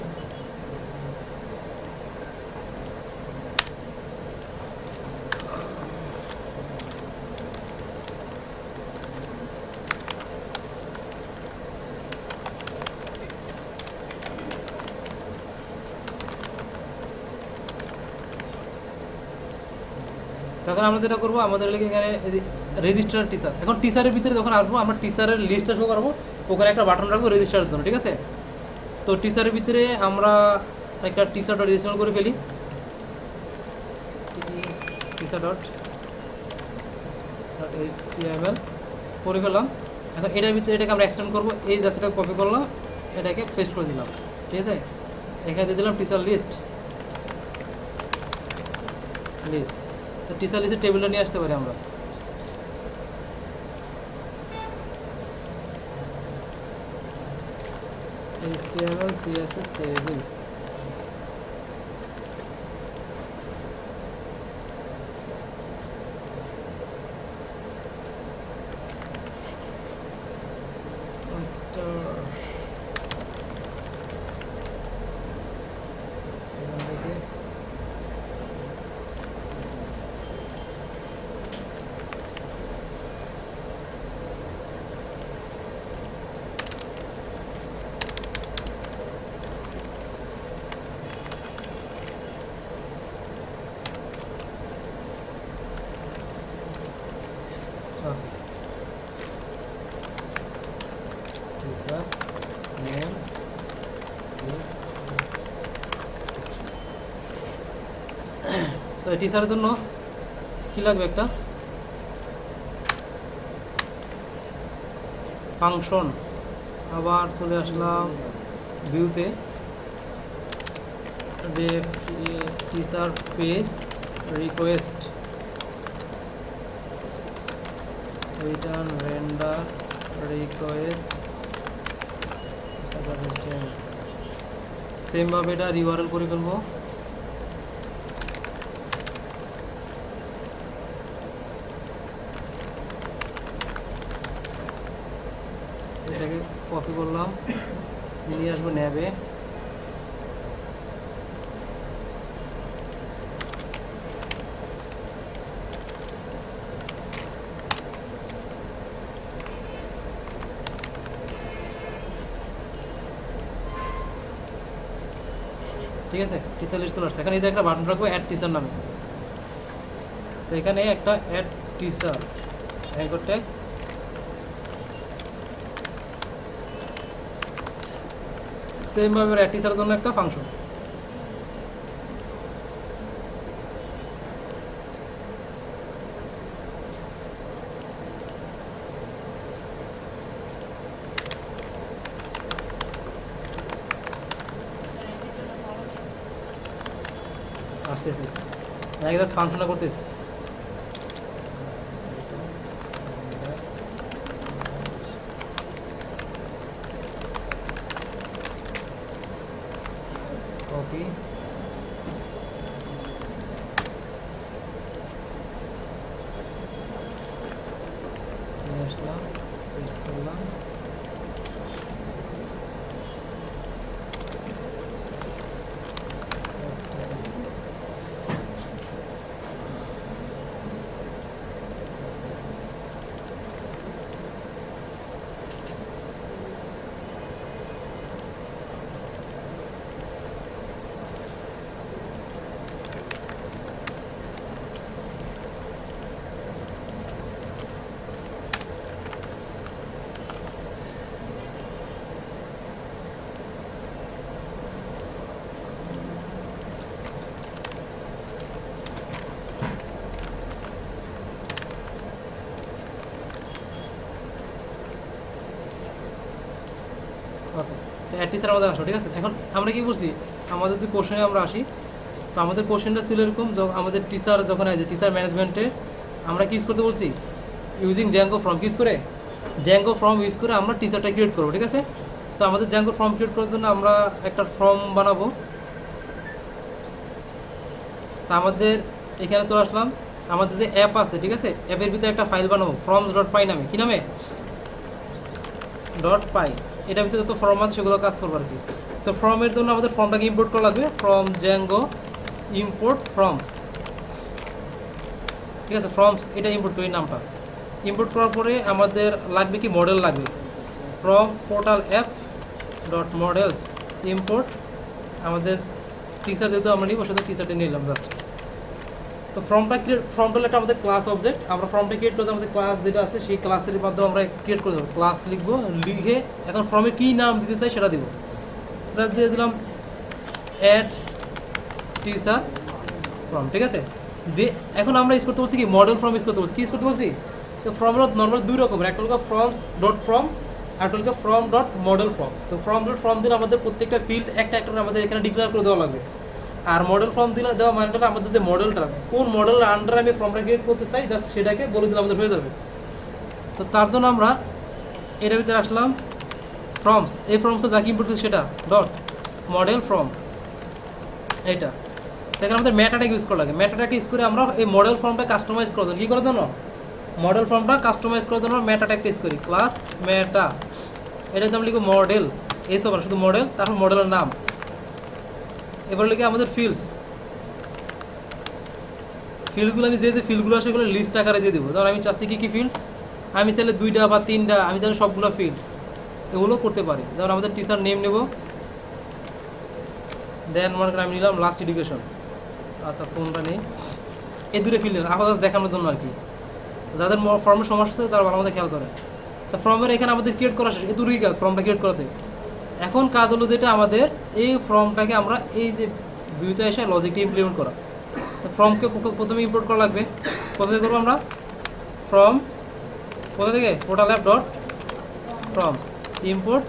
তখন আমরা যেটা করবো, আমাদের লিখে এখানে রেজিস্টার টিচার, এখন টিচারের ভিতরে যখন আসবো আমরা টিচারের লিস্টটা শো করবো, ওখানে একটা বাটন রাখবো রেজিস্টারের জন্য, ঠিক আছে। তো টিচারের ভিতরে আমরা একটা টিচার ডট রেজিস্টার করে ফেলি, টিচার ডট এইচটিএমএল করে ফেললাম। এখন এটার ভিতরে এটাকে আমরা এক্সটেন্ড করবো, এই জাস্ট এটা কপি করলাম, এটাকে পেস্ট করে দিলাম, ঠিক আছে। এখানে দিয়ে দিলাম টিচার লিস্ট, তো টিচার লিস্টের টেবিলটা নিয়ে আসতে পারি আমরা। HTML CSS টেবিল, এখান থেকে ওকে টিচার নেম ইজ, তো টিচারের জন্য কি লাগবে, একটা ফাংশন। আবার চলে আসলাম ভিউতে, teacher page request return render request, সেমভাবে এটা ইউআরএল করে ফেলবো। এটাকে কপি করলাম, নিয়ে আসবো ন্যাবে, ঠিক আছে। টিচার লিস্ট চলে আসছে। এখানে এই যে একটা বাটন রাখবো অ্যাড টিচার নামে, তো এখানে একটা অ্যাড টিচার অ্যাঙ্কর ট্যাগ, সেমভাবে অ্যাড টিচারের জন্য একটা ফাংশন। আসতেছি, এক জাস্ট ফাংশনটা করতেছি। কপি, নিয়ে আসলাম, পেস্ট করলাম, ওকে। তো অ্যাড টিচার আমাদের আসলো, ঠিক আছে। এখন আমরা কি বলছি, আমাদের যদি কোশ্চেনে আমরা আসি, তো আমাদের কোশ্চেনটা ছিল এরকম, আমাদের টিচার যখন আছে টিচার ম্যানেজমেন্টে আমরা কি ইউজ করতে বলছি, ইউজিং জ্যাঙ্গো ফর্ম ইউজ করে, জ্যাঙ্গো ফর্ম ইউজ করে আমরা টিচারটা ক্রিয়েট করবো, ঠিক আছে। তো আমাদের জ্যাঙ্গো ফর্ম ক্রিয়েট করার জন্য আমরা একটা ফর্ম বানাবো। তা আমাদের এখানে চলে আসলাম, আমাদের যে অ্যাপ আছে, ঠিক আছে, অ্যাপের ভিতরে একটা ফাইল বানাবো forms.py নামে। কী নামে? .py। এটার ভিতরে যত ফর্ম আছে সেগুলো কাজ করবো আর কি। তো ফর্মের জন্য আমাদের ফর্মটাকে ইম্পোর্ট করা লাগবে, ফ্রম জ্যাঙ্গো ইম্পোর্ট ফর্মস, ঠিক আছে। ফর্মস এটা ইম্পোর্ট করি, নামটা ইম্পোর্ট করার পরে আমাদের লাগবে কি, মডেল লাগবে। From portal app dot models import আমাদের টিচার, যেহেতু আমরা নিব সেহেতু টিচারটা নিলাম জাস্ট। তো ফর্মটা একটা আমাদের ক্লাস অবজেক্ট, আমরা ফর্মটা ক্রিয়েট করতে আমাদের ক্লাস যেটা আছে সেই ক্লাসের মাধ্যমে আমরা ক্রিয়েট করে দেবো। ক্লাস লিখবো, লিখে এখন ফর্মে কী নাম দিতে চাই সেটা দিব। এটা দিয়ে দিলাম অ্যাড টিচার ফর্ম, ঠিক আছে। দিয়ে এখন আমরা ইউজ করতে বলছি কি, মডেল ফর্ম ইউজ করতে বলছি। কি ইউজ করতে বলছি? তো ফর্মগুলো নর্মাল দুই রকমের, একটা হলো ফর্মস ডট ফর্ম, আর একটা হলো ফর্ম ডট মডেল ফর্ম। তো ফর্ম ডট ফর্ম দিলে আমাদের প্রত্যেকটা ফিল্ড একটা একটা আমাদের এখানে ডিক্লেয়ার করে দেওয়া লাগবে। আর মডেল ফর্ম দিলে দেওয়া মানেটা আমাদের যে মডেলটা, কোন মডেলের আন্ডারে আমি ফর্মটা ক্রিয়েট করতে চাই জাস্ট সেটাকে বলে দিলে আমাদের হয়ে যাবে। তো তার জন্য আমরা এটার ভিতরে আসলাম, ফর্মস, এই ফর্মসে যাকে ইম্পোর্ট করছি সেটা ডট মডেল ফর্ম, এইটা। দেখেন আমাদের ম্যাটাটাকে ইউজ করা লাগে। ম্যাটাটাকে ইউজ করে আমরা এই মডেল ফর্মটা কাস্টমাইজ করার জন্য কী করার জন্য, মডেল ফর্মটা কাস্টমাইজ করার জন্য ম্যাটাটাকে ইউজ করি। ক্লাস ম্যাটা, এটা যদি আমরা লিখব মডেল, এইসব না, শুধু মডেল, তারপর মডেলের নাম। এবার লিখে আমাদের ফিল্ডসগুলো আমি যে ফিল্ডগুলো আছে সেগুলো লিস্ট আকারে দিয়ে দেবো। ধর আমি চাচ্ছি কী কী ফিল্ড, আমি চাইলে 2টা বা 3টা, আমি চাইলে সবগুলো ফিল্ড, এগুলো করতে পারি। যেমন আমাদের টিচার নেম নেব, দেন মনে করেন আমি নিলাম লাস্ট এডুকেশন, আচ্ছা কোনটা নেই, এই দুটো ফিল্ডের আপাতত দেখানোর জন্য আর কি, যাদের ফর্মের সমস্যা আছে তারা ভালো মতো খেয়াল করে। তো ফর্মের এখানে আমাদের ক্রিয়েট করা শেষ, এই দুটোই কাজ ফর্মটা ক্রিয়েট করাতে। এখন কাজ হলো যেটা আমাদের এই ফর্মটাকে আমরা এই যে ভিউতে এসে লজিকটা ইমপ্লিমেন্ট করা। তো ফর্মকে প্রথমে ইম্পোর্ট করা লাগবে। কোথা থেকে করবো আমরা, ফর্ম, কোথা থেকে, portal app dot forms import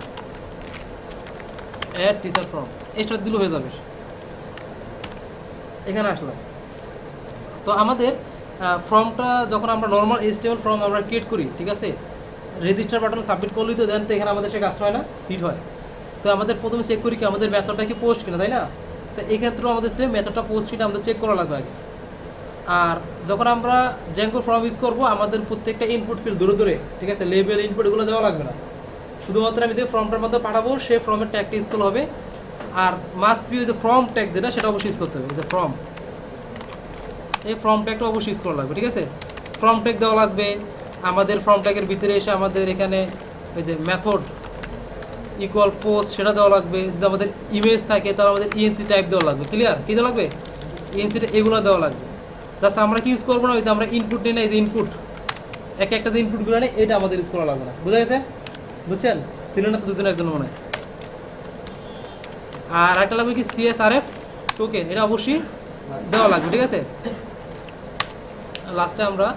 add teacher form, এটা দিলেও হয়ে যাবে। এখানে আসলাম। তো আমাদের ফর্মটা যখন আমরা নর্মাল HTML ফর্ম আমরা ক্রিয়েট করি, ঠিক আছে, রেজিস্টার বাটনে সাবমিট করলেই তো দেন, তো এখানে আমাদের সে কাজটা হয় না, হিট হয়। তো আমাদের প্রথমে চেক করি কি আমাদের মেথডটা কি পোস্ট কিনা, তাই না। তো এই ক্ষেত্রেও আমাদের সে মেথডটা পোস্ট কিনা আমাদের চেক করা লাগবে আগে। আর যখন আমরা জ্যাঙ্গো ফর্ম ইউজ করবো, আমাদের প্রত্যেকটা ইনপুট ফিল্ড দূরে দূরে, ঠিক আছে, লেবেল ইনপুট এগুলো দেওয়া লাগবে না। শুধুমাত্র আমি যে ফর্মটার মধ্যে পাঠাবো সেই ফর্মের ট্যাগটা ইউজ করতে হবে। আর মাস্ট বি যে ফর্ম ট্যাগ যেটা, সেটা অবশ্যই ইউজ করতে হবে। যে ফর্ম, এই ফর্ম ট্যাগটা অবশ্যই ইউজ করা লাগবে, ঠিক আছে। ফর্ম ট্যাগ দেওয়া লাগবে। আমাদের ফর্ম ট্যাগের ভিতরে এসে আমাদের এখানে ওই যে মেথড ইকুয়াল পোস্ট সেটা দেওয়া লাগবে। যদি আমাদের ইমেজ থাকে তাহলে আমাদের ইএনসি টাইপ দেওয়া লাগবে। ক্লিয়ার? কী দেওয়া লাগবে? ইএনসি, এগুলো দেওয়া লাগবে। জাস্ট আমরা কি ইউজ করবো না, ওই যে আমরা ইনপুট নিই না, এই যে ইনপুট, একটা যে ইনপুটগুলো নেই, এটা আমাদের ইউজ করা লাগবে না। বুঝা গেছে? বুঝছেন? ছিল না তো দুজন একজন মনে হয়। আর একটা লাগবে কি, CSRF টোকেন, এটা অবশ্যই দেওয়া লাগবে, ঠিক আছে। লাস্টে আমরা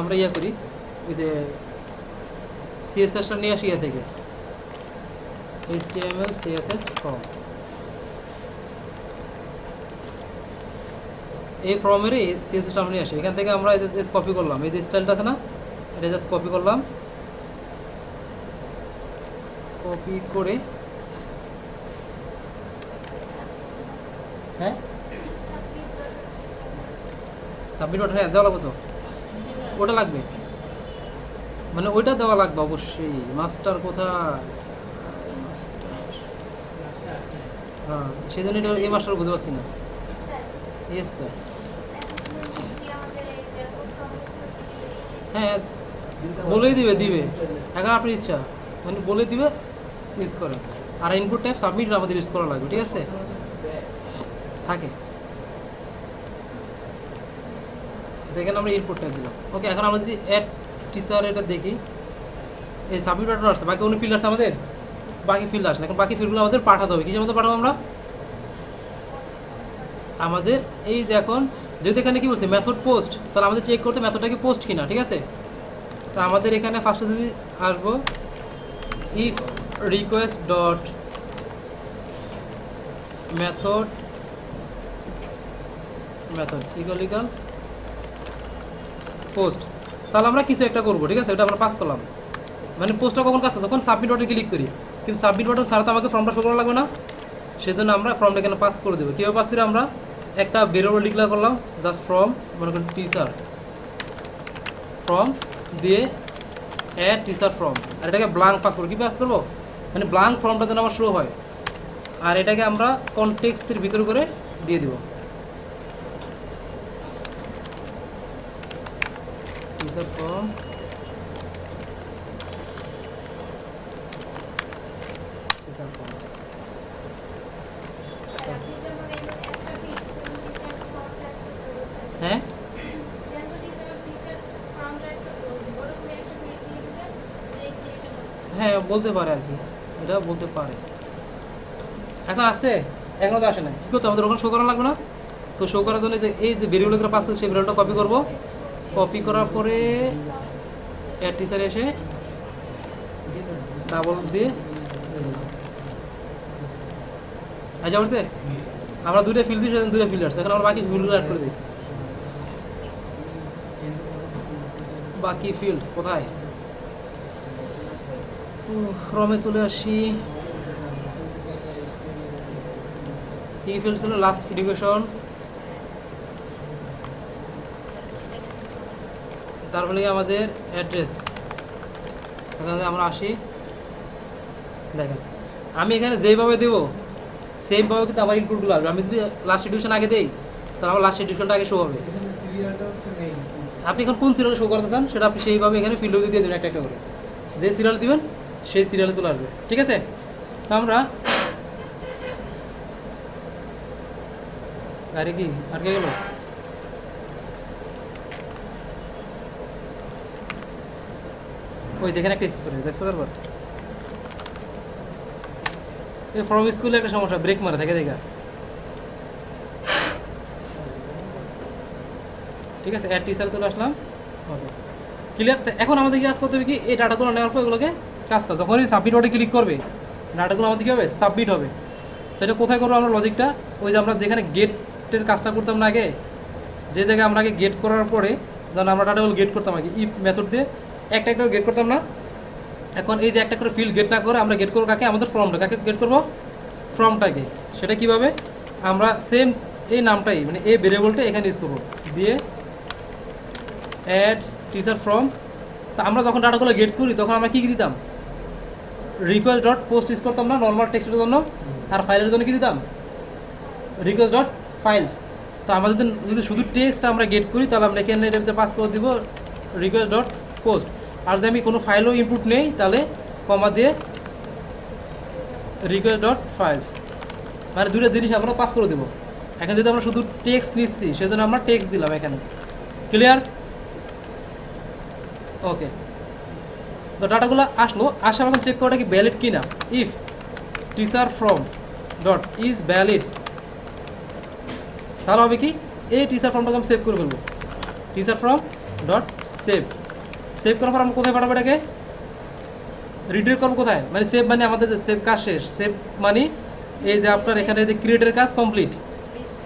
আমরা ইয়া করি, ওই যে CSSটা নিয়ে আসি ইয়া থেকে, HTML CSS ফর্ম, এই ফর্মেরই CSSটা আমরা নিয়ে আসি। এখান থেকে আমরা কপি করলাম, এই যে স্টাইলটা আছে না, এটা জাস্ট কপি করলাম, কপি করে, হ্যাঁ সাবমিট বাটন, হ্যাঁ দেওয়া লাগবে তো, ওটা লাগবে, মানে ওইটা দেওয়া লাগবে অবশ্যই। মাস্টার কোথায়, হ্যাঁ সেই জন্য এটা এই মাস্টার বুঝতে পারছি না। ইয়েস স্যার, হ্যাঁ বলেই দিবে এখন আপনার ইচ্ছা, মানে বলে দিবে, ইউজ করেন। আর ইনপুট টাইপ সাবমিট আমাদের ইউজ করা লাগবে, ঠিক আছে, থাকে। দেখেন আমরা ইনপুট টাইপ দিলাম, ওকে। এখন আমরা যদি অ্যাড টিচার এটা দেখি, এই সাবমিট বাটন আসছে, বাকি অন্য ফিল্ড আসছে আমাদের, বাকি ফিল্ড আসলে এখন বাকি ফিল্ডগুলো আমাদের পাঠাতে হবে। কিসের মধ্যে পাঠাবো আমরা, আমাদের এই যে এখন যেহেতু এখানে কী বলছে মেথড পোস্ট, তাহলে আমাদের চেক করতে মেথডটা কি পোস্ট কিনা, ঠিক আছে। তো আমাদের এখানে ফার্স্টে যদি আসবো, if request dot method method equal post. তাহলে আমরা কিছু একটা করবো, ঠিক আছে, এটা আমরা পাস করলাম। মানে পোস্টটা কখন কাজ যখন সাবমিট বাটনে ক্লিক করি, কিন্তু সাবমিট বাটন ছাড়া তো আমাকে ফর্মটা শো করা লাগবে না, সেজন্য আমরা ফর্মটা এখানে পাস করে দেবো। কীভাবে পাস করি, আমরা একটা ভেরিয়েবল ডিক্লেয়ার করলাম, জাস্ট ফ্রম মনে করেন টিচার ফ্রম দিয়ে অ্যাড টিচার ফ্রম, আর এটাকে ব্লাঙ্ক পাস করবো। কী পাস করবো, মানে ব্লাঙ্ক ফর্মটা যেন আমার শো হয়, আর এটাকে আমরা কনটেক্সটের ভিতর করে দিয়ে দিব টিচার ফ্রম টিচার ফ্রম। হ্যাঁ হ্যাঁ বলতে পারে আর কি, এটা বলতে পারে। এখন আসছে, এখনও তো আসে না, কী করতে আমাদের ওখানে শো করা লাগবে না। তো শো করার জন্য এই যে ভেরিয়েবলগুলো পাস করছে সেই ভেরিয়েবলটা কপি করবো, কপি করার পরে অ্যাড টিচার এসে ডাবল দিয়ে আচ্ছা বুঝতে আমরা দুটো ফিল্ড দিই, সেখানে দুটো ফিল্ড আসছে, এখন আমরা বাকি ফিল্ডগুলো অ্যাড করে দিই। বাকি ফিল্ড কোথায়, ফর্মে চলে আসি, কি ফিল্ড ছিল, লাস্ট এডুকেশন, তারপরে আমাদের অ্যাড্রেস। এখানে আমরা আসি, দেখেন আমি এখানে যেভাবে দেবো সেমভাবে কিন্তু আমার ইনপুটগুলো আসবে। আমি যদি লাস্ট এডুকেশন আগে দেই তাহলে আমার লাস্ট এডুকেশনটা আগে শো হবে। এখানে সিরিয়ালটা হচ্ছে মেইন। আপনি এখন কোন সিরিয়ালে শো করতে চান সেটা আপনি সেইভাবে এখানে ফিল্ড দিয়ে দেবেন একটা একটা করে, যে সিরিয়াল দিবেন সেই সিরিয়ালে চলে আসবে, ঠিক আছে। তো আমরা গাড়ি কি আটকে গেল, ওই দেখেন একটা স্টোরি দেখছো, তারপর এই ফ্রম স্কুলে একটা সমস্যা, ব্রেক মারা থাকে দেখা, ঠিক আছে। অ্যাড টিচার চলে আসলাম, ওকে ক্লিয়ার। এখন আমাদের কি কাজ করতে হবে, কি এই ডাটাগুলো নেওয়ার পর এগুলোকে কাজ যখনই সাবমিট বাটনে ক্লিক করবে ডাটাগুলো আমাদের কী হবে, সাবমিট হবে। তো এটা কোথায় করবো আমরা লজিকটা, ওই যে আমরা যেখানে গেটের কাজটা করতাম না আগে, যে জায়গায় আমরা আগে গেট করার পরে যেন আমরা ডাটাগুলো গেট করতাম আগে ইফ মেথড দিয়ে একটা একটা গেট করতাম না। এখন এই যে একটা করে ফিল্ড গেট না করে আমরা গেট করবো কাকে, আমাদের ফর্মটা, কাকে গেট করবো, ফর্মটাকে। সেটা কীভাবে, আমরা সেম এই নামটাই মানে এই ভেরিয়েবলটা এখানে ইউজ করবো, দিয়ে অ্যাড টিচার ফ্রম। তা আমরা যখন ডাটাগুলো গেট করি তখন আমরা কী কী দিতাম, রিকোয়েস্ট ডট পোস্ট ইউজ করতাম না নর্মাল টেক্সটের জন্য, আর ফাইলের জন্য কী দিতাম, রিকোয়েস্ট ডট ফাইলস। তো আমাদের যদি শুধু টেক্সট আমরা গেট করি তাহলে আমরা এখানে এটাতে পাস করে দিব রিকোয়েস্ট ডট পোস্ট। আর যদি আমি কোনো ফাইলও ইনপুট নেই তাহলে কমা দিয়ে রিকোয়েস্ট ডট ফাইলস, মানে দুটো জিনিস আমরা পাস করে দেবো। এখানে যদি আমরা শুধু টেক্সট নিচ্ছি সেজন্য আমরা টেক্সট দিলাম এখানে, ক্লিয়ার, ওকে। তো ডাটাগুলো আসলো, আসার এখন চেক করাটা কি ভ্যালিড কি না। If teacher from dot is valid, তাহলে হবে কি এই টিচার ফর্মটাকে আমি সেভ করে ফেলবো, teacher form dot save. Save করার পর আমরা কোথায় পাঠাবো, এটাকে রিডাইরেক্ট করবো কোথায়, মানে সেভ মানে আমাদের সেভ কাজ শেষ, সেভ মানে এই যে আপনার এখানে যে ক্রিয়েটের কাজ কমপ্লিট।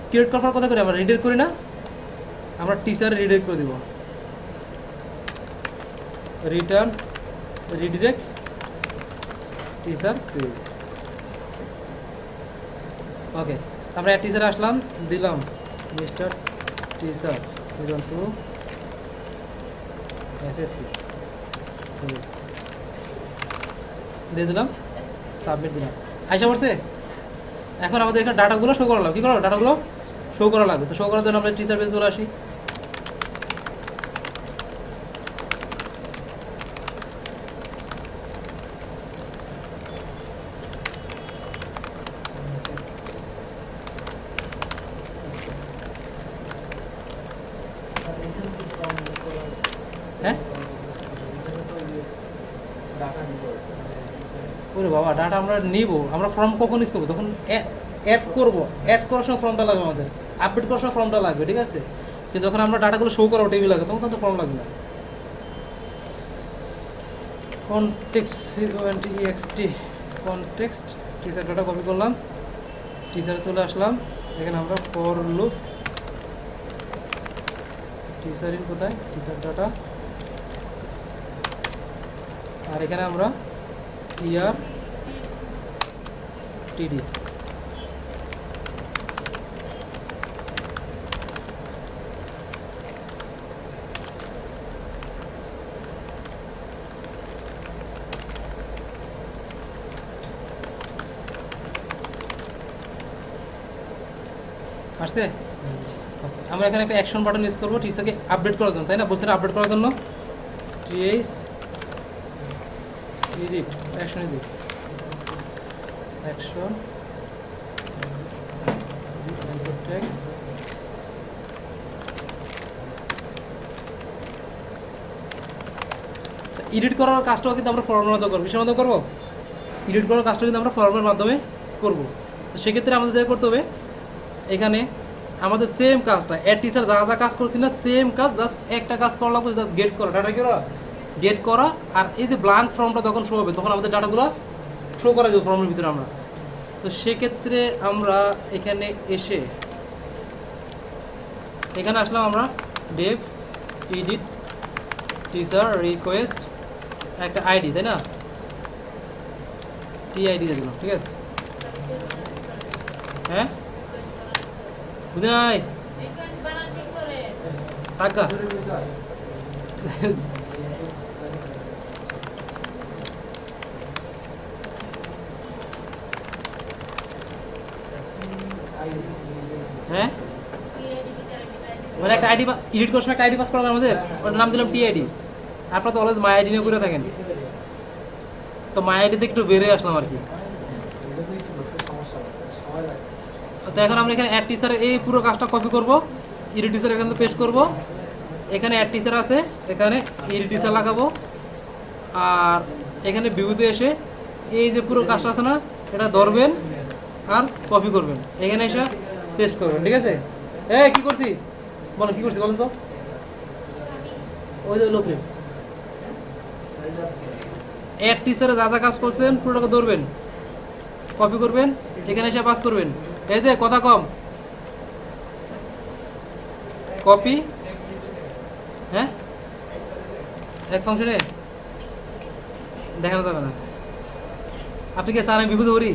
ক্রিয়েট করার পর কোথায় করি আমরা, রিডাইরেক্ট করি না, আমরা টিচারে রিডাইরেক্ট করে দিব, রিটার্ন রিডিরেক্ট টিচার পেজ, ওকে। আমরা এক টিচারে আসলাম, দিলাম মিস্টার টিচার দিলাম টু এসএসসি দিয়ে দিলাম, সাবমিট দিলাম, আইসা পড়ছে। এখন আমাদের এখানে ডাটাগুলো শো করা লাগবে, কী করা ডাটাগুলো শো করা লাগবে। তো শো করার জন্য আমরা টিচার পেজ চলে আসি, হ্যাঁ ওরে বাবা ডাটা আমরা নিব, আমরা ফর্ম কখন ইউজ করবো, তখন অ্যাড করবো, অ্যাড করার সময় ফর্মটা লাগবে আমাদের, আপডেট করার সময় ফর্মটা লাগবে, ঠিক আছে। কিন্তু যখন আমরা ডাটাগুলো শো করাবো টেবিল লাগবে তখন তো ফর্ম লাগবে না। Context context teacher data copy করলাম, টিচারে চলে আসলাম, এখানে আমরা ফর লুপ টিচার ইন কোথায়, টিচার ডাটা, আর এখানে আমরা টিআর টিডি আসছে। আমরা এখানে একটা অ্যাকশন বাটন ইউজ করবো টিচারকে আপডেট করার জন্য, তাই না? বলছেন আপডেট করার জন্য টিএস এডিট অ্যাকশনে দিই, অ্যাকশন ট্যাগ এডিট করার কাজটাও কিন্তু আমরা ফর্মের মাধ্যমে করবো। কিসের মাধ্যমে করবো? এডিট করার কাজটা কিন্তু আমরা ফর্মের মাধ্যমে করব। তো সেক্ষেত্রে আমাদের যেটা করতে হবে, এখানে আমাদের সেম কাজটা অ্যাড টিচার যা যা কাজ করছি না, সেম কাজ, জাস্ট একটা কাজ করা লাগবে, জাস্ট গেট করা, ডাটা গেট করা। আর এই যে ব্ল্যাঙ্ক ফর্মটা যখন শো হবে তখন আমাদের ডাটাগুলো শো করা যাবে ফর্মের ভিতরে আমরা। তো সেক্ষেত্রে আমরা এখানে এসে এখানে আসলাম, আমরা ডেভ এডিট টিচার রিকোয়েস্ট একটা আইডি, তাই না? টিআইডি দিয়ে দিলাম, ঠিক আছে? হ্যাঁ বুঝি নাই থাকা হ্যাঁ, মানে একটা আইডি এডিট করার সময় একটা আইডি পাস করা আমাদের, ওটার নাম দিলাম টিআইডি। আপনারা তো অলওয়েজ মাই আইডি নিয়ে করে থাকেন, তো মাই আইডিতে একটু বেরিয়ে আসলাম আর কি। তো এখন আমরা এখানে অ্যাড টিচারের এই পুরো কাজটা কপি করব, এডিট টিচার এখানে পেস্ট করব। এখানে অ্যাড টিচার আছে, এখানে এডিট টিচার লাগাবো। আর এখানে ভিউতে এসে এই যে পুরো কাজটা আছে না, এটা ধরবেন আর কপি করবেন, এখানে এসে পেস্ট করবেন, ঠিক আছে? কি করছি বলেন, কি করছি বলেন তো? ওই যে লোকে অ্যাড টিচারে যা যা কাজ করছেন পুরোটাকে ধরবেন, কপি করবেন, এখানে এসে পাস করবেন। এই যে কথা কম, কপি, হ্যাঁ এক ফাংশনে দেখানো যাবে না। আপনি কি স্যার আমি বিপদে পড়ি?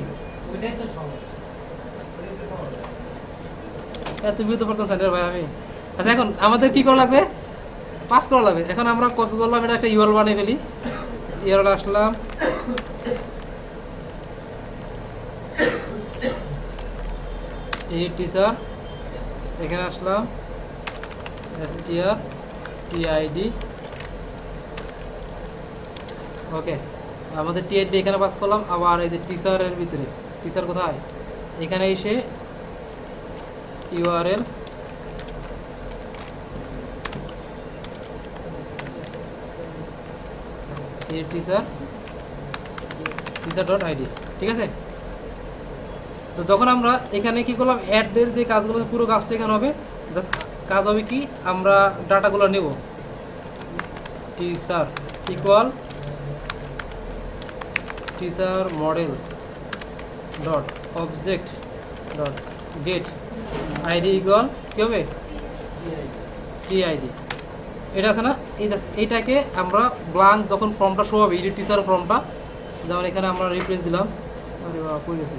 এত বিপদে পড়তাম স্যার ভাই আমি। আচ্ছা এখন আমাদের কি করা লাগবে? পাস করা লাগবে। এখন আমরা কপি করলাম, এটা একটা ইউআরএল বানিয়ে ফেলি। ইউআরএল আসলাম, এডিট টিচার, এখানে আসলাম str টিআইডি, ওকে আমাদের টিআইডি এখানে পাস করলাম। আবার এই যে টিচারের ভিতরে, টিচার কোথায়? এখানে এসে ইউআরএল টিচার ডট আইডি, ঠিক আছে? তো যখন আমরা এখানে কি করলাম, অ্যাডের যে কাজগুলো পুরো কাজটা এখানে হবে। জাস্ট কাজ হবে কি, আমরা ডাটাগুলো নেব, teacher equal teacher model dot object dot get ID equal কী হবে? টিআইডি। এটা আছে না, এইটাকে আমরা ব্ল্যাঙ্ক যখন ফর্মটা শো হবে, এডিট টিচার ফর্মটা, যেমন এখানে আমরা রিপ্লেস দিলাম, আরে বাবা কই গেছে,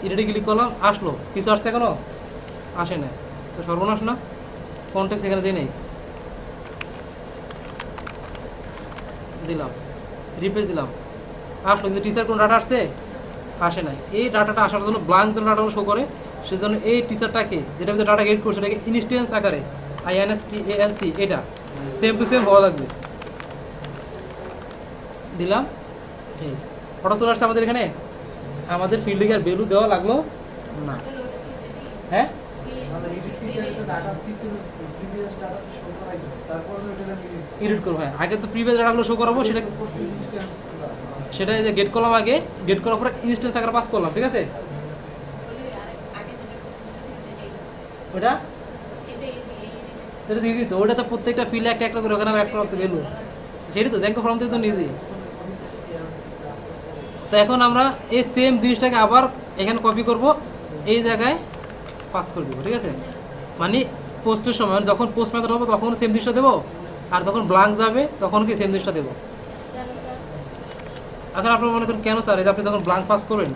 এডিটে ক্লিক করলাম, আসলো, কিছু আসছে এখনো আসে না, তো সর্বনাশ না, কনটেক্সট এখানে দিয়ে নেই, দিলাম রিপ্লেস দিলাম, আসলো, কিন্তু টিচার কোনো ডাটা আসছে আসে নাই। এই ডাটাটা আসার জন্য ব্ল্যাঙ্ক যেন ডাটাগুলো শো করে, সেজন্য এই টিচারটাকে যেটা ভিতরে ডাটা গেট করছে সেটাকে ইনস্ট্যান্স আকারে INSTANC এটা সেম টু সেম হওয়া লাগবে, দিলাম। এই ফটো চলে আসছে আমাদের এখানে, আমাদের ফিল্ডে আর ভ্যালু দেওয়া লাগলো না। হ্যাঁ এডিট করবো, হ্যাঁ আগে তো প্রিভিয়াস ডাটাগুলো শো করাবো, সেটা এই যে গেট করলাম, আগে গেট করার পরে ইনস্ট্যান্স আকারে পাস করলাম, ঠিক আছে? ওটা দিয়ে দিত, ওটা তো প্রত্যেকটা ফিল্ডে একটা একটা করে ওখানে অ্যাড করতে ভ্যালু, সেটাই তো জ্যাঙ্কো ফর্ম থেকে তো নিজেই। তো এখন আমরা এই সেম জিনিসটাকে আবার এখানে কপি করব, এই জায়গায় পাস করে দেবো, ঠিক আছে? মানে পোস্টের সময় মানে যখন পোস্ট মেথড হবে তখন সেম জিনিসটা দেবো, আর যখন ব্লাঙ্ক যাবে তখন কি সেম জিনিসটা দেবো। এখন আপনারা মনে করেন কেন স্যার, এই যে আপনি যখন ব্লাঙ্ক পাস করবেন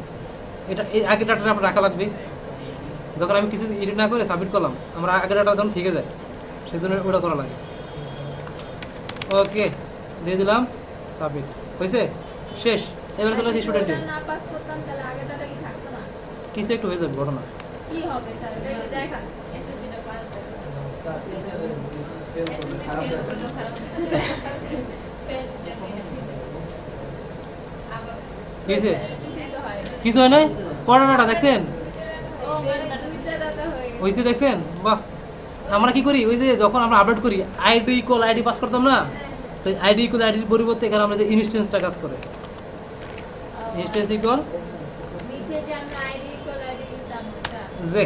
এটা এই আগের ডাটাটা আপনার রাখা লাগবে। যখন আমি কিছু এডিট না করে সাবমিট করলাম আমার আগের ডাটা যখন থেকে যায় সেই জন্য ওটা করা লাগে। ওকে দিয়ে দিলাম, সাবমিট হয়েছে, শেষ। এবারে চলে আসি স্টুডেন্টে, না পাস করতাম তাহলে আগেরটা কি থাকতো না? কিছু একটু হয়ে যাবে ঘটনা। কি হবে স্যার দেখান এসএসসিটা পাস স্যার টিচারের ফেল করলে খারাপ ফেল লাগে। করলো খারাপ ফেল আবার কি হয়েছে? কিছুই তো হয় না। কিছু হয় নাই, কটা ডাটা দেখছেন ও মানে দুইটা দাদা হয়ে গেছে। হয়েছে দেখছেন, বাহ। আমরা কি করি, ওই যে যখন আমরা আপডেট করি আইডি ইকুয়াল আইডি পাস করতাম না, তো আইডি ইকুয়াল আইডির পরিবর্তে এখানে আমরা যে ইনস্ট্যান্সটা কাজ করে, ইনস্ট্যান্স ইকুয়াল নিচে যে আমরা আইডি ইকুয়াল আইডি দিতাম ওটা যে,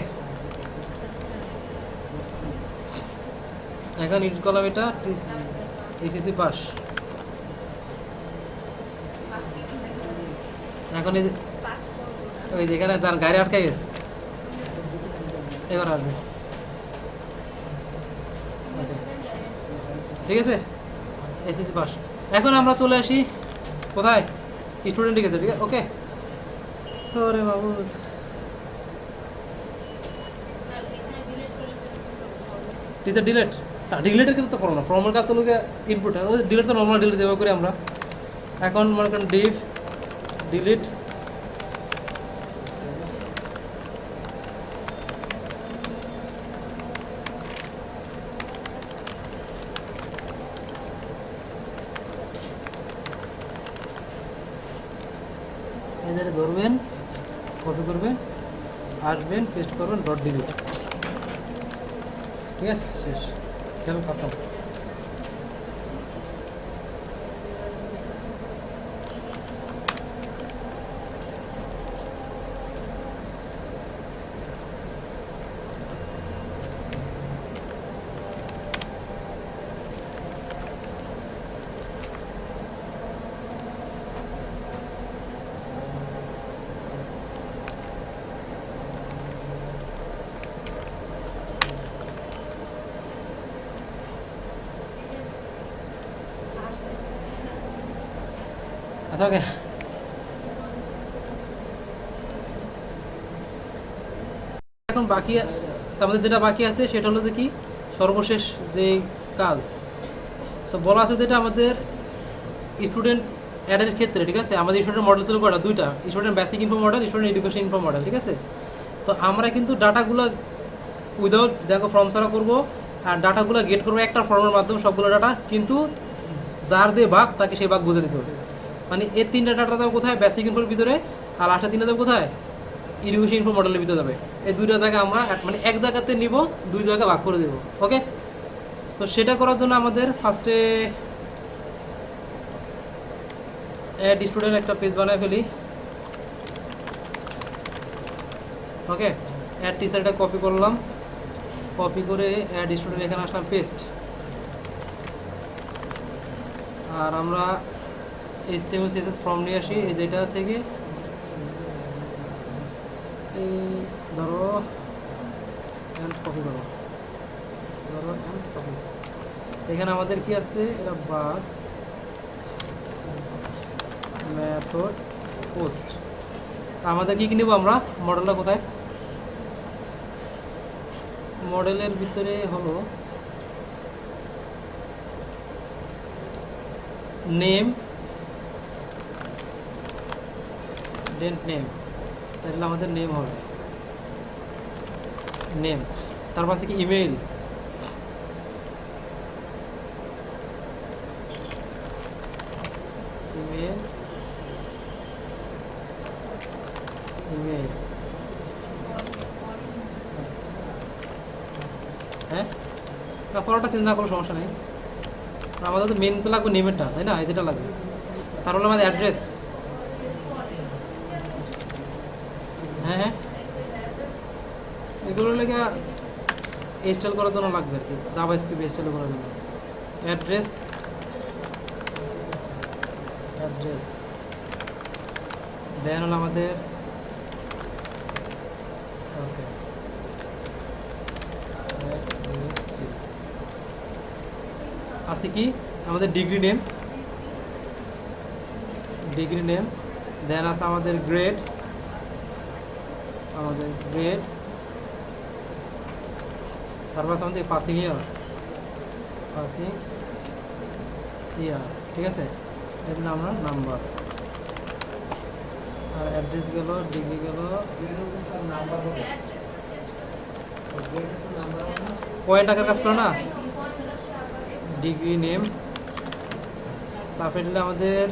আচ্ছা এখন ইট করলাম এটা এসএসসি পাস। এখন এই যে পাস করব না ওই যেখানে তার গাড়ি আটকে গেছে, এবার আসবে। Okay, ঠিক আছে, এসএসসি পাস। এখন আমরা চলে আসি কোথায়, স্টুডেন্টের ক্ষেত্রে, ঠিক আছে। ওকে, ওরে বাবু, আর এখানে ডিলিট করে টিচার ডিলেট, ডিলেটের ক্ষেত্রে তো করো না, ফর্মের কাজ তো লোকে ইনপুট, ওই ডিলেট তো নর্মাল ডিলেট যেভাবে করি আমরা। এখন মনে করেন ডিফ ডিলিট, এদের ধরবেন, কপি করবেন, আসবেন, পেস্ট করবেন, ডট ডিলিট, ঠিক আছে, শেষ, খেল খতম। আচ্ছা, ওকে, এখন বাকি আমাদের যেটা বাকি আছে সেটা হলো যে কি সর্বশেষ যে কাজ, তো বলা আছে যেটা আমাদের স্টুডেন্ট অ্যাডের ক্ষেত্রে, ঠিক আছে, আমাদের স্টুডেন্ট মডেল ছিল কটা, দুইটা, student basic info model, student education info model, ঠিক আছে। তো আমরা কিন্তু ডাটাগুলো উইদাউট যাকে ফর্ম ছাড়া করবো, আর ডাটাগুলো গেট করবো একটা ফর্মের মাধ্যমে সবগুলো ডাটা, কিন্তু যার যে ভাগ তাকে সেই ভাগ বুঝে দিতে হবে। মানে এর তিনটা ডাটা যাবে কোথায়, বেসিক ইনফোর ভিতরে, আর লাস্টে তিনটা যাবে কোথায়, এডুকেশন ইনফো মডেলের ভিতরে যাবে। এই দুইটা জায়গা আমরা মানে এক জায়গাতে নিব, দুই জায়গা ভাগ করে দেবো। ওকে, তো সেটা করার জন্য আমাদের ফার্স্টে অ্যাড স্টুডেন্ট একটা পেজ বানায় ফেলি। ওকে, অ্যাড টিচারটা কপি করলাম, কপি করে অ্যাড স্টুডেন্ট এখানে আসলাম, পেস্ট। আর আমরা HTML CSS ফর্ম নিয়ে আসি, এই যেটা থেকে এই ধরো অ্যান্ড কপি করো, ধরো অ্যান্ড কপি। এখানে আমাদের কি আছে, এটা বাদ মেথড পোস্ট। আমাদের কি নেব আমরা, মডেলটা কোথায়, মডেলের ভিতরে হলো নেম, ডেন্ট নেম, তাহলে আমাদের নেম হবে নেম, তার পাশে কি ইমেল, ইমেল, ইমেল, হ্যাঁ না পরোটা চেঞ্জ না কোনো সমস্যা নেই, আমাদের তো মেন তো লাগবে নেমেরটা, তাই না, এই যেটা লাগবে। তারপরে আমাদের অ্যাড্রেস, হ্যাঁ হ্যাঁ এগুলো লেগে স্টাইল করার জন্য লাগবে আর কি, জাভা স্ক্রিপ্ট স্টাইল করার জন্য। অ্যাড্রেস, অ্যাড্রেস দেন হলো আমাদের, ওকে, আছে কি আমাদের ডিগ্রি নেম, দেন আছে আমাদের গ্রেড, তারপর আছে আমাদের পাসিং ইয়ার, ঠিক আছে। এটা দিলাম আমরা নাম্বার, আর অ্যাড্রেস গেল, ডিগ্রি গেল, গ্রেডও তো স্যার নাম্বার হবে, স্যার গ্রেডে তো নাম্বার হবে না। পয়েন্ট আকার কাজ করে না। ডিগ্রি নেম, তারপরে দিলে আমাদের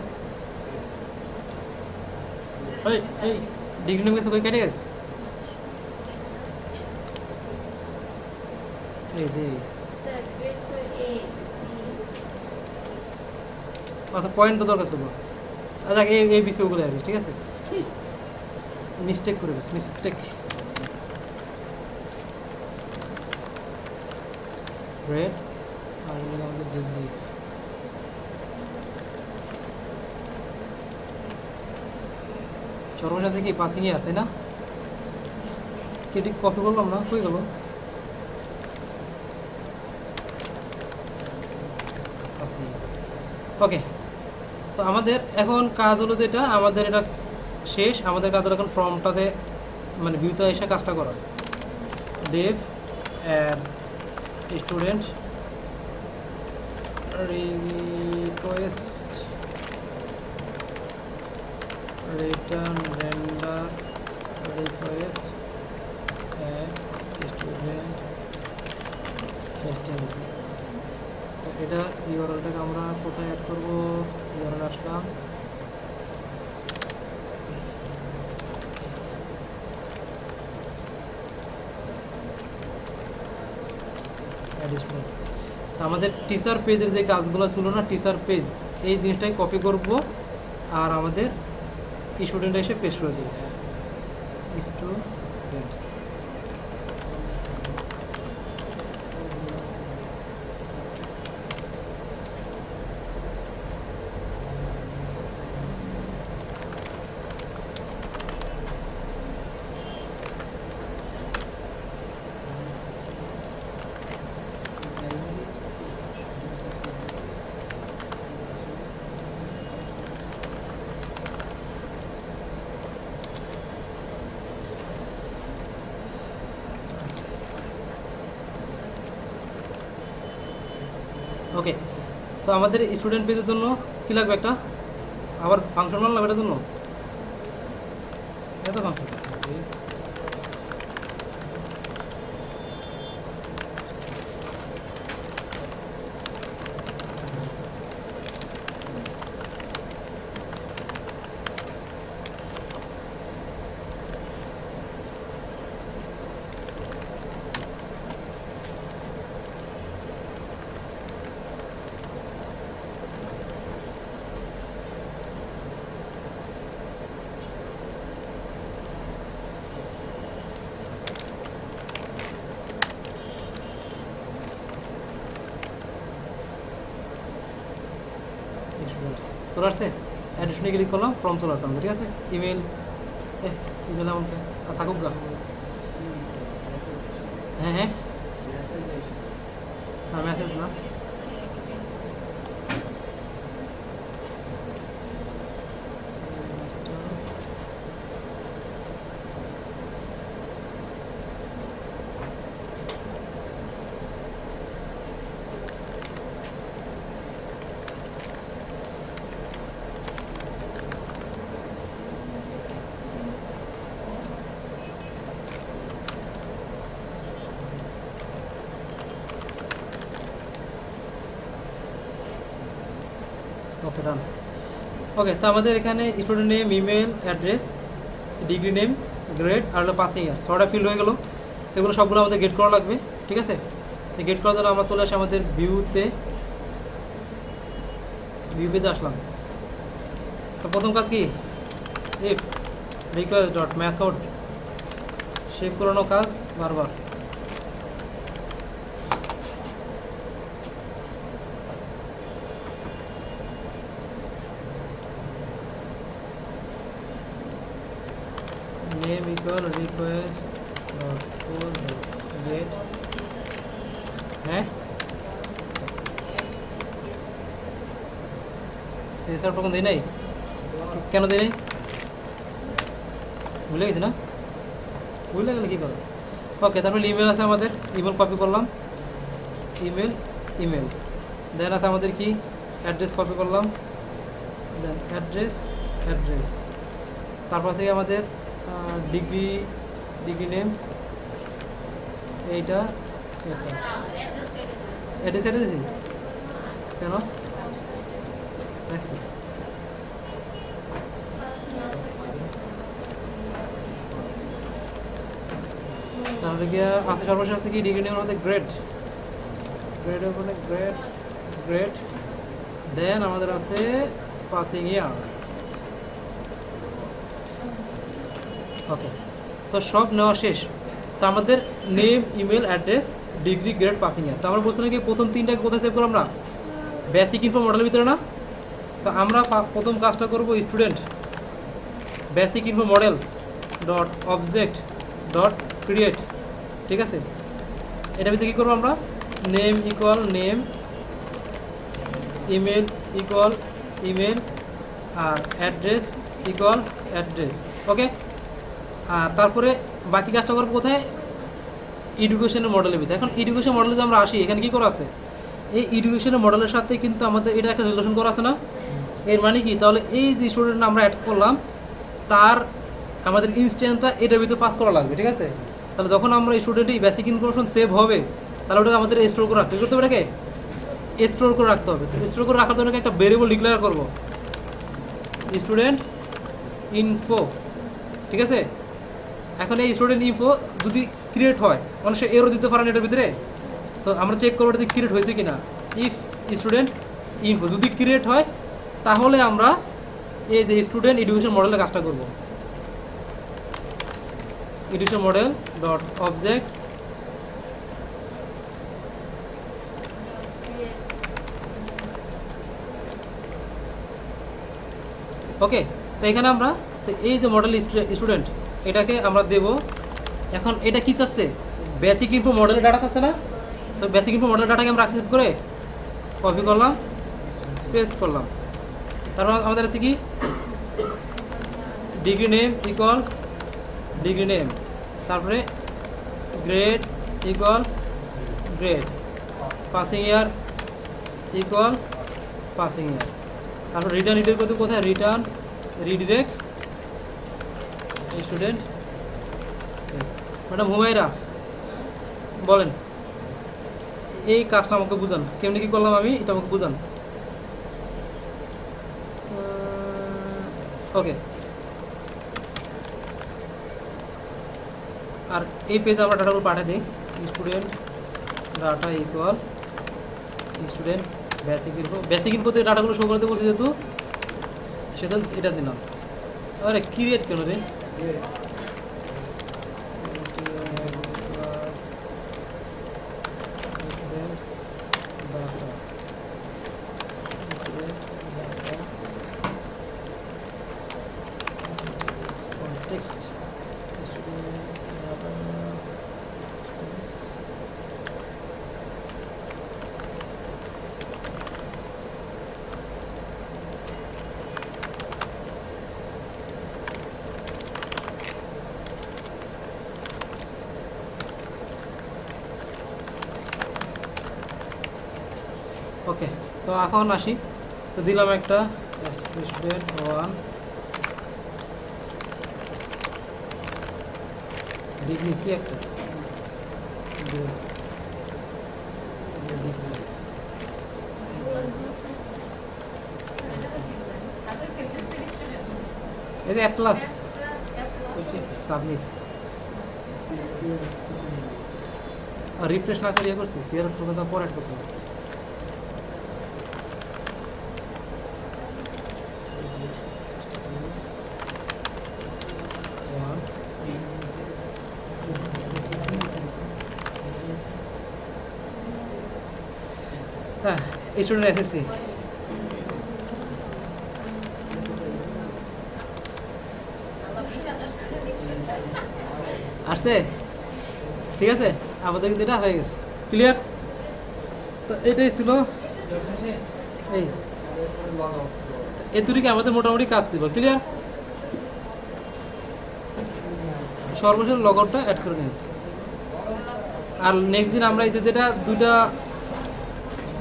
এই ডিগ্রি নেম গেছে কই কেটে গেছে, এই যে আচ্ছা পয়েন্ট তো দরকার ছিল। আচ্ছা এই বিসি ওগুলো আর কি, ঠিক আছে, মিস্টেক করে গেছে, মিস্টেক। গ্রেড আর হলো আমাদের ডিগ্রি, সর্বশেষ আছে কি পাসিং ইয়ার, তাই না? কেটি কপি করলাম না, কই গেল? ওকে, তো আমাদের এখন কাজ হলো যেটা, আমাদের এটা শেষ। আমাদের কাজ হলো এখন ফর্মটাতে মানে ভিউতে এসে কাজটা করা। Def add student request return render request add student testing. তো এটা ইউআরএলটাকে আমরা কোথায় অ্যাড করবো? ইউআরএল আসলাম, অ্যাড স্টুডেন্ট। তো আমাদের টিচার পেজের যে কাজগুলো ছিল না, টিচার পেজ, এই জিনিসটাই কপি করব আর আমাদের স্টুডেন্টরা এসে পেস্ট করে দেবে। স্টুডেন্টস, ওকে। তো আমাদের স্টুডেন্ট পেজের জন্য কী লাগবে? একটা আবার ফাংশন লাগবে এটার জন্য, এত ফাংশন। চলে আসছে, অ্যাডিশনে ক্লিক করলাম, ফর্ম চলে আসছে আমাদের, ঠিক আছে। ইমেল, ইমেল আমাকে থাকুক গা। হ্যাঁ হ্যাঁ, না মেসেজ না, ওকে ডান। ওকে, তো আমাদের এখানে student name, email address, degree name, grade আর হলো পাসিং ইয়ার, ছটা ফিল্ড হয়ে গেলো। এগুলো সবগুলো আমাদের গেট করা লাগবে, ঠিক আছে। তো গেট করার জন্য আমরা চলে আসি আমাদের ভিউতে আসলাম। তো প্রথম কাজ কি, ইফ রিকোয়েস্ট ডট মেথড সেই পুরোনো কাজ বারবার। name equal request dot full dot get, হ্যাঁ এছাড়া টোকন দিই নাই? কেন দিই নাই? ভুলে গেছি না? ভুলে গেলে কী করো? ওকে, তারপরে ইমেল আছে আমাদের, ইমেল কপি করলাম, ইমেল ইমেল। দেন আছে আমাদের কি অ্যাড্রেস কপি করলাম, দেন অ্যাড্রেস অ্যাড্রেস। তারপর আছে আমাদের ডিগ্রি ডিগ্রি নেম, এইটা এটা অ্যাড্রেস কেটে দিয়েছি কেন? দেখছি তাহলে কি আছে সর্বশেষ আছে কি ডিগ্রি নেমের মধ্যে গ্রেড, গ্রেডের উপরে গ্রেড গ্রেড। দেন আমাদের আছে পাসিং ইয়ার। ওকে, তো সব নেওয়া শেষ। তো আমাদের name, email, address, degree, grade, passing ইয়ার। তো আমরা বলছিলাম কি প্রথম তিনটাকে কোথায় সেভ করব আমরা? বেসিক ইনফো মডেলের ভিতরে না? তো আমরা প্রথম কাজটা করব student basic info model dot object dot create, ঠিক আছে? এটার ভিতরে কী করবো আমরা? Name equal name, email equal email, আর অ্যাড্রেস ইকুয়াল অ্যাড্রেস। ওকে, আর তারপরে বাকি কাজটা করবো কোথায়? এডুকেশনের মডেলের ভিতরে। এখন এডুকেশন মডেলে যে আমরা আসি, এখানে কী করা আছে? এই এডুকেশনের মডেলের সাথে কিন্তু আমাদের এটা একটা রিলেশন করা আছে না? এর মানে কি? তাহলে এই যে স্টুডেন্ট আমরা অ্যাড করলাম তার আমাদের ইনস্ট্যান্সটা এটার ভিতরে পাস করা লাগবে, ঠিক আছে? তাহলে যখন আমরা স্টুডেন্টের এই বেসিক ইনফরমেশন সেভ হবে, তাহলে ওটাকে আমাদের স্টোর করে রাখতে করতে হবে, এটাকে স্টোর করে রাখতে হবে। স্টোর করে রাখার জন্য একটা ভেরিয়েবল ডিক্লেয়ার করব, স্টুডেন্ট ইনফো, ঠিক আছে? এখন এই স্টুডেন্ট ইনফো যদি ক্রিয়েট হয়, মানুষ এরও দিতে পারেন এটার ভিতরে, তো আমরা চেক করবো এটা ক্রিয়েট হয়েছে কি না। ইফ স্টুডেন্ট ইনফো যদি ক্রিয়েট হয়, তাহলে আমরা এই যে স্টুডেন্ট এডুকেশন মডেলের কাজটা করব। Education model dot object okay. তো এখানে আমরা তো এই যে মডেল স্টুডেন্ট এটাকে আমরা দেব। এখন এটা কি চাচ্ছে? বেসিক ইনফো মডেলের ডাটা চাচ্ছে না? তো বেসিক ইনফো মডেলের ডাটাকে আমরা অ্যাক্সেস করে কপি করলাম, পেস্ট করলাম। তারপর আমাদের আছে কি degree name equal degree name, তারপরে grade equal grade, passing year equal passing year. তারপর রিটার্ন রিডার করতে কোথায়? Return redirect student. Madam Humaira বলেন এই কাজটা আমাকে বুঝান, কেমনি কী করলাম আমি, এটা আমাকে বুঝান। ওকে, আর এই পেজে আমরা ডাটাগুলো পাঠিয়ে দিই। Student data equal student basic info. Basic ইনফোতে ডাটাগুলো শো করতে বলছি যেহেতু, সেদিন এটা দিলাম। আরে ক্রিয়েট কেন রে? টেক্সট ওকে। তো এখন আসি, তো দিলাম একটা স্টুডেন্ট 1 ডিগ্রি কি একটা এটা এক ক্লাস সাবমিট আর রিফ্রেশ না করে করছি, সিআর পরে অ্যাড করছি। হ্যাঁ, স্টুডেন্ট এসএসসি আসছে, ঠিক আছে? আমাদের কিন্তু এটা হয়ে গেছে, ক্লিয়ার? তো এটাই ছিল এই এতটুকু আমাদের মোটামুটি কাজ ছিল, ক্লিয়ার? সর্বশেষ লগআউটটা অ্যাড করে নিন। আর নেক্সট দিন আমরা এই যে যেটা দুইটা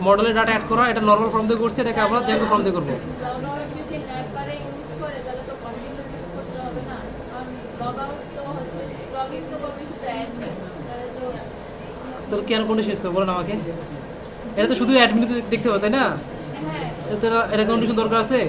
মডেলের ডাটা অ্যাড করা, এটা নর্মাল ফর্ম দিয়ে করছি, এটাকে আমরা জ্যাঙ্গো ফর্ম দিয়ে করবো। লগ আউট যদি একবারে ইউজ করে তাহলে তো কন্টিনিউ ইউজ করতে হবে না, কারণ লগ আউট তো হচ্ছে লগ ইন তো করবি শুধু অ্যাডমিন, তাহলে তো তাহলে কেন কন্ডিশন ইউজ করবো বলেন আমাকে? এটা তো শুধু অ্যাডমিন দেখতে হবে, তাই না? হ্যাঁ এটা কন্ডিশন দরকার আছে?